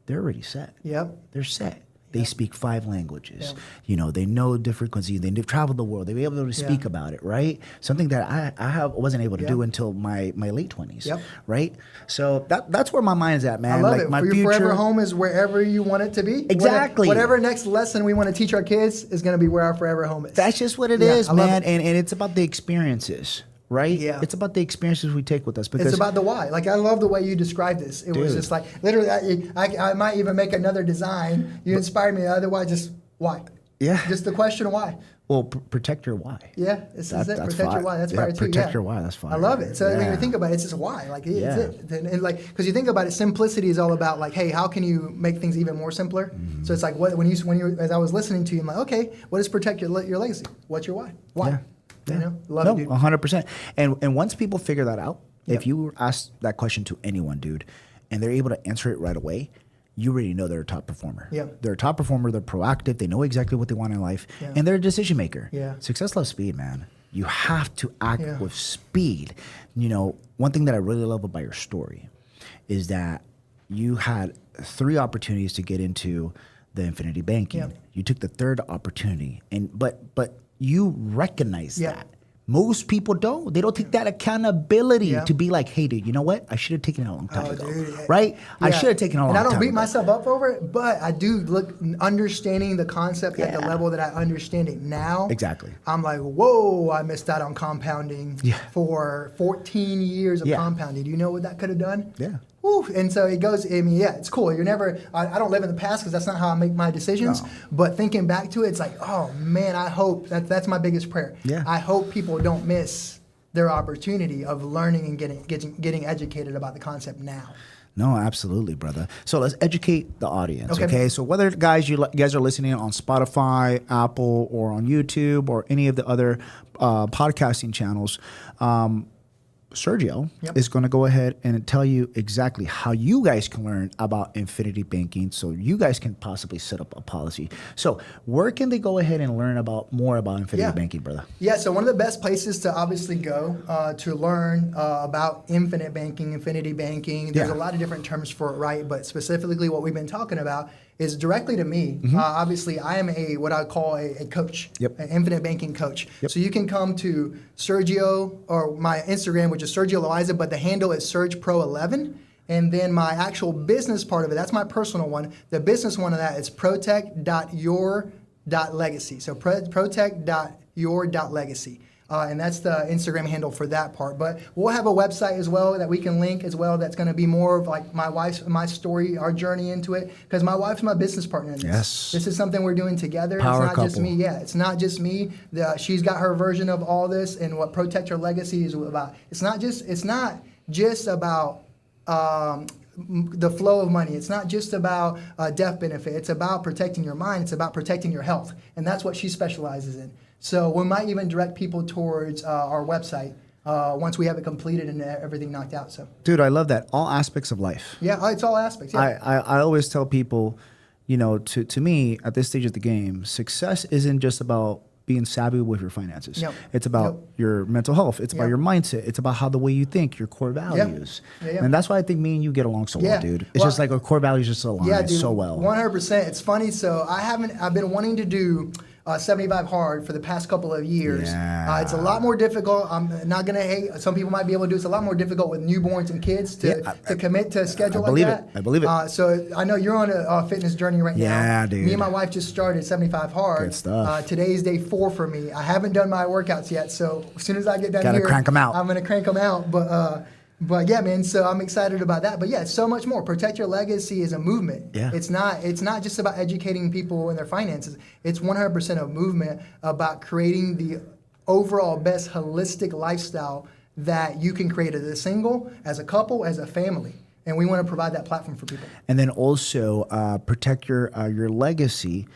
they're already set. Yep. They're set. They speak 5 languages. Yeah. You know, they know different cuisines. They've traveled the world. They'll be able to speak about it, right? Something that I wasn't able to do until my late 20s, Yep. right? So that's where my mind is at, man. I love like it. my For your future, forever home is wherever you want it to be. Exactly. Whatever next lesson we want to teach our kids is going to be where our forever home is. That's just what it Yeah, is, I love man. it. And it's about the experiences, right? Yeah. It's about the experiences we take with us. Because It's about the why. Like, I love the way you described this. It was Dude. just like, literally, I might even make another design. You inspired me. Otherwise, just why? Yeah. Just the question why. well, protect your why. Yeah, this is it. That's Protect your fire. why. That's Yeah, fire too. protect Yeah. your why. That's fire. I love it. So when Yeah. you think about it, it's just why. Like, it's Yeah. it. And like, because you think about it, simplicity is all about like, hey, how can you make things even more simpler? Mm-hmm. So it's like, when you as I was listening to you, I'm like, okay, what is protect your legacy? What's your why? Why? Yeah. You Yeah. know, love no, it, dude. 100%. And once people figure that out, Yep. if you ask that question to anyone, dude, and they're able to answer it right away, you already know they're a top performer. Yeah. They're a top performer. They're proactive. They know exactly what they want in life, Yeah. and they're a decision maker. Yeah. Success loves speed, man. You have to act Yeah. with speed. You know, one thing that I really love about your story is that you had 3 opportunities to get into the infinity banking. Yeah. You took the 3rd opportunity, and but you recognize Yeah. that. Most people don't. They don't take that accountability Yeah. to be like, hey, dude, you know what? I should have taken it a long time Oh, ago. dude. Right? I Yeah. should have taken it a long And time I don't beat ago. myself up over it, but I do look understanding the concept at the Yeah. level that I understand it now. Exactly. I'm like, whoa, I missed out on compounding Yeah. for 14 years of Yeah. compounding. Do you know what that could have done? Yeah. Woo. And so it goes, I mean, yeah, it's cool. You're never, I don't live in the past because that's not how I make my decisions. No. But thinking back to it, it's like, oh man, I hope, that's my biggest prayer. Yeah. I hope people don't miss their opportunity of learning and getting educated about the concept now. No, absolutely, brother. So let's educate the audience, Okay. okay? So whether you guys are listening on Spotify, Apple, or on YouTube, or any of the other podcasting channels, Sergio Yep. is going to go ahead and tell you exactly how you guys can learn about infinity banking, so you guys can possibly set up a policy. So where can they go ahead and learn more about infinity Yeah. banking, brother? Yeah, so one of the best places to obviously go to learn about infinite banking, infinity banking, there's Yeah. a lot of different terms for it, right? But specifically what we've been talking about is directly to me. Obviously, I am what I call a coach, Yep. an infinite banking coach. Yep. So you can come to Sergio or my Instagram, which is Sergio Loaiza, but the handle is SurgePro11. And then my actual business part of it, that's my personal one. The business one of that is protect.your.legacy. So protect.your.legacy. And that's the Instagram handle for that part. But we'll have a website as well that we can link as well. That's going to be more of like my story, our journey into it. Because my wife's my business partner in this. Yes. This is something we're doing together. Power it's not just couple. me. Yeah, it's not just me. She's got her version of all this and what Protect Your Legacy is about. It's not just about the flow of money. It's not just about death benefit. It's about protecting your mind. It's about protecting your health. And that's what she specializes in. So we might even direct people towards our website once we have it completed and everything knocked out. So Dude, I love that. All aspects of life. yeah, it's all aspects. Yeah. I always tell people, you know, to me at this stage of the game, success isn't just about being savvy with your finances. Yep. It's about Yep. your mental health. It's about Yep. your mindset. It's about how the way you think, your core values. Yeah, yeah. And that's why I think me and you get along so Yeah. well, dude. It's Well, just like our core values just align Yeah, dude, so well. 100%. It's funny. So I've been wanting to do 75 hard for the past couple of years. Yeah. It's a lot more difficult. I'm not gonna hate. Some people might be able to do. It's a lot more difficult with newborns and kids to commit to a schedule believe like it. that. I believe it. So I know you're on a fitness journey right now. Yeah, dude. Me and my wife just started 75 hard. Good stuff. Today's day 4 for me. I haven't done my workouts yet, so as soon as I get done Gotta here, crank 'em out. I'm gonna crank them out. But But yeah, man, so I'm excited about that. But yeah, so much more. Protect Your Legacy is a movement. Yeah. It's not just about educating people in their finances. It's 100% a movement about creating the overall best holistic lifestyle that you can create as a single, as a couple, as a family. And we want to provide that platform for people. And then also, Protect Your Legacy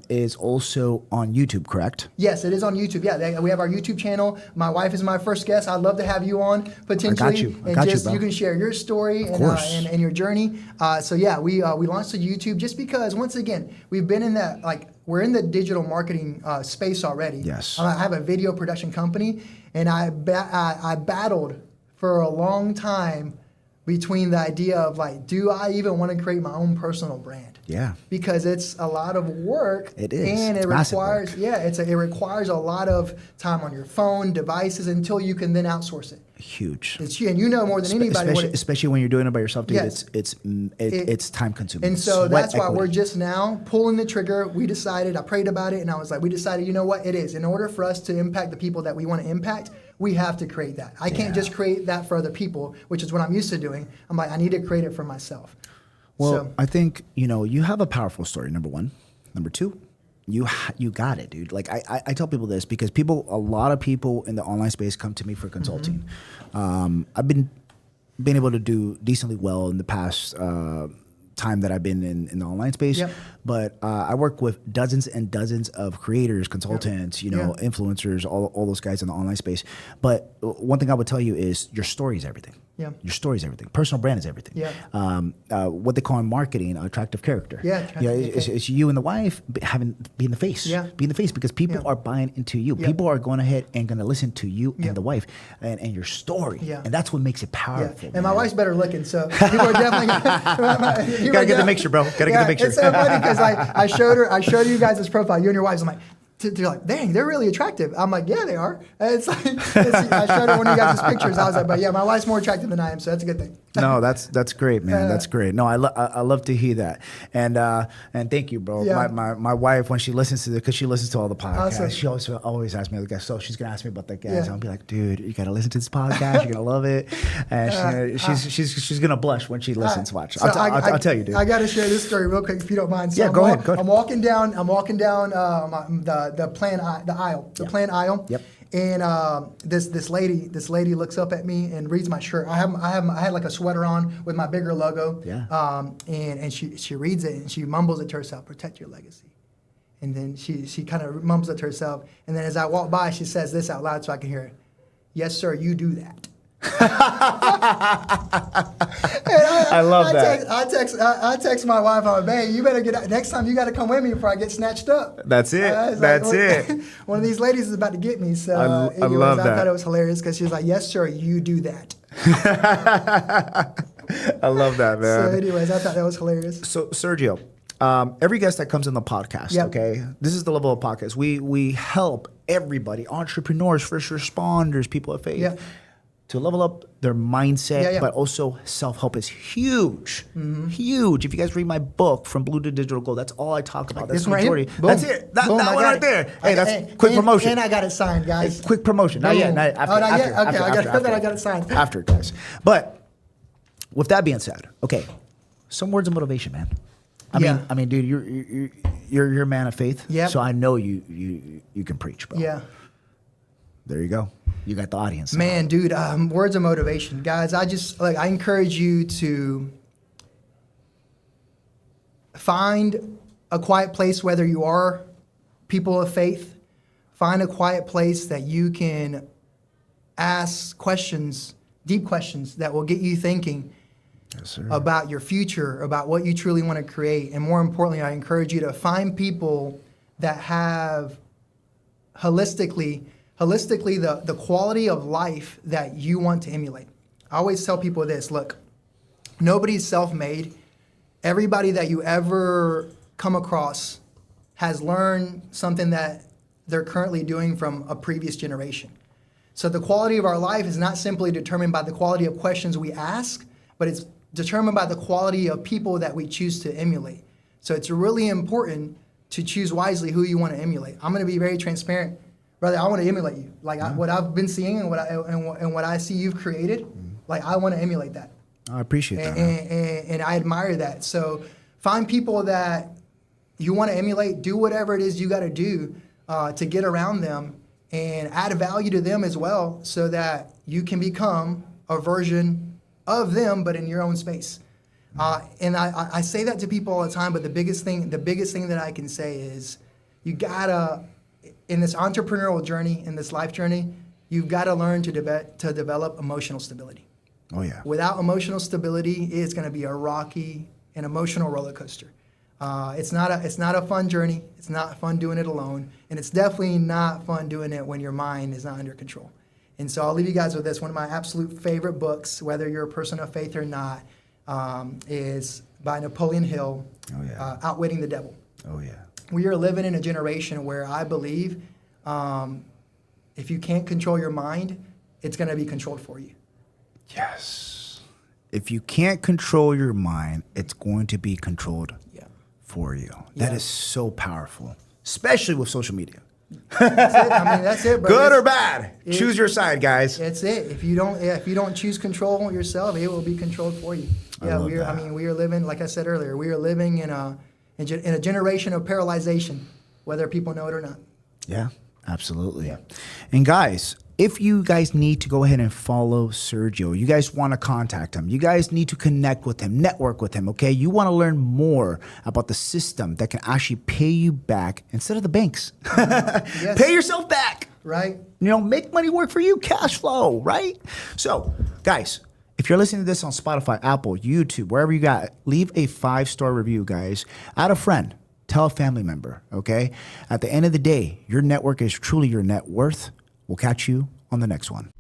is also on YouTube, correct? Yes, it is on YouTube. Yeah, we have our YouTube channel. My wife is my first guest. I'd love to have you on potentially. I got you, bro. You can share your story and your journey. So yeah, we launched the YouTube just because once again we've been in that we're in the digital marketing space already. Yes. I have a video production company, and I battled for a long time between the idea of do I even want to create my own personal brand? Yeah. Because it's a lot of work. It is. And it's it requires it requires a lot of time on your phone, devices until you can then outsource it. Huge. And you know more than anybody. Especially when you're doing it by yourself, dude. Yes. It's time consuming. And so that's why we're just now pulling the trigger. I prayed about it, and I was like, we decided, you know what, it is. In order for us to impact the people that we want to impact, we have to create that. I can't just create that for other people, which is what I'm used to doing. I'm like, I need to create it for myself. Well, I think, you have a powerful story, number one. Number two, you got it, dude. I tell people this because a lot of people in the online space come to me for consulting. I've been able to do decently well in the past time that I've been in the online space. Yep. But I work with dozens and dozens of creators, consultants, influencers, all those guys in the online space. But one thing I would tell you is your story is everything. Yeah. Your story is everything. Personal brand is everything. Yeah. What they call in marketing, attractive character. Yeah. It's you and the wife being the face. Yeah. Being the face because people are buying into you. Yeah. People are going ahead and going to listen to you and the wife and your story. Yeah. And that's what makes it powerful. Yeah. And my wife's better looking, so people are definitely you gotta get the mixture, bro. Gotta get the mixture. It's so funny because I showed you guys this profile, you and your wives. I'm like, they're like, dang, they're really attractive. I'm like, yeah, they are. And I showed her one of you guys' pictures. I was like, but yeah, my wife's more attractive than I am, so that's a good thing. No, that's great, man. That's great. No, I love to hear that, and thank you, bro. Yeah. My wife, when she listens to because she listens to all the podcasts, Awesome. she always asks me, like, so she's gonna ask me about that guys. Yeah. And I'll be like, dude, you gotta listen to this podcast. You're gonna love it, and she's gonna blush when she listens. Watch, So I'll tell you, dude. I got to share this story real quick if you don't mind. So yeah, go ahead. I'm walking down the plan aisle. The plan aisle. Yep. And this lady looks up at me and reads my shirt. I had like a sweater on with my bigger logo. Yeah. And she reads it and she mumbles it to herself, "Protect your legacy." And then she kind of mumbles it to herself. And then as I walk by, she says this out loud so I can hear it. "Yes, sir, you do that." I love that. I text my wife. I'm like, "Babe, you better get out. Next time you got to come with me before I get snatched up." That's it. That's it. One of these ladies is about to get me. So I love that. I thought it was hilarious because she was like, "Yes, sir, you do that." I love that, man. So anyways, I thought that was hilarious. So Sergio, every guest that comes on the podcast, Yep. okay, this is the Level Up Podcast. We help everybody, entrepreneurs, first responders, people of faith, Yep. to level up their mindset, Yeah. but also self-help is huge. Huge. If you guys read my book, From Blue to Digital Gold, that's all I talk about. That's This the one right majority. here? Boom. That's it. That Boom, one I got right it. there. Hey, that's quick promotion. And I got it signed, guys. Hey, quick promotion. Not yet. Boom. Not after, Oh, not yet? after, Okay, I after, got it signed. After, guys. But with that being said, okay, some words of motivation, man. I mean, dude, you're a man of faith. Yep. So I know you can preach, bro. Yeah. There you go. You got the audience. Man, dude, words of motivation. Guys, I encourage you to find a quiet place, whether you are people of faith, find a quiet place that you can ask questions, deep questions that will get you thinking Yes, sir. about your future, about what you truly want to create. And more importantly, I encourage you to find people that have holistically the quality of life that you want to emulate. I always tell people this, look, nobody's self-made. Everybody that you ever come across has learned something that they're currently doing from a previous generation. So the quality of our life is not simply determined by the quality of questions we ask, but it's determined by the quality of people that we choose to emulate. So it's really important to choose wisely who you want to emulate. I'm going to be very transparent. Brother, I want to emulate you. Like what I've been seeing and what I see you've created, Like, I want to emulate that. I appreciate that. And I admire that. So find people that you want to emulate, do whatever it is you got to do to get around them and add value to them as well so that you can become a version of them, but in your own space. And I say that to people all the time, but the biggest thing that I can say is you gotta, in this entrepreneurial journey, in this life journey, you've got to learn to develop emotional stability. Oh, yeah. Without emotional stability, it's going to be a rocky and emotional roller coaster. It's not a fun journey. It's not fun doing it alone, and it's definitely not fun doing it when your mind is not under control. And so I'll leave you guys with this. One of my absolute favorite books, whether you're a person of faith or not, is by Napoleon Hill, Outwitting the Devil. Oh, yeah. We are living in a generation where I believe if you can't control your mind, it's going to be controlled for you. Yes. If you can't control your mind, it's going to be controlled for you. That is so powerful, especially with social media. That's it. I mean, that's it, bro. Good or bad, choose your side, guys. That's it. If you don't choose control yourself, it will be controlled for you. Yeah, we are living, like I said earlier, we are living in a generation of paralyzation, whether people know it or not. Yeah, absolutely. Yeah. And guys, if you guys need to go ahead and follow Sergio, you guys want to contact him, you guys need to connect with him, network with him, okay? You want to learn more about the system that can actually pay you back instead of the banks. Yes. Pay yourself back. Right. You know, make money work for you, cash flow, right? So, guys, if you're listening to this on Spotify, Apple, YouTube, wherever you got, leave a 5-star review, guys. Add a friend. Tell a family member, okay? At the end of the day, your network is truly your net worth. We'll catch you on the next one.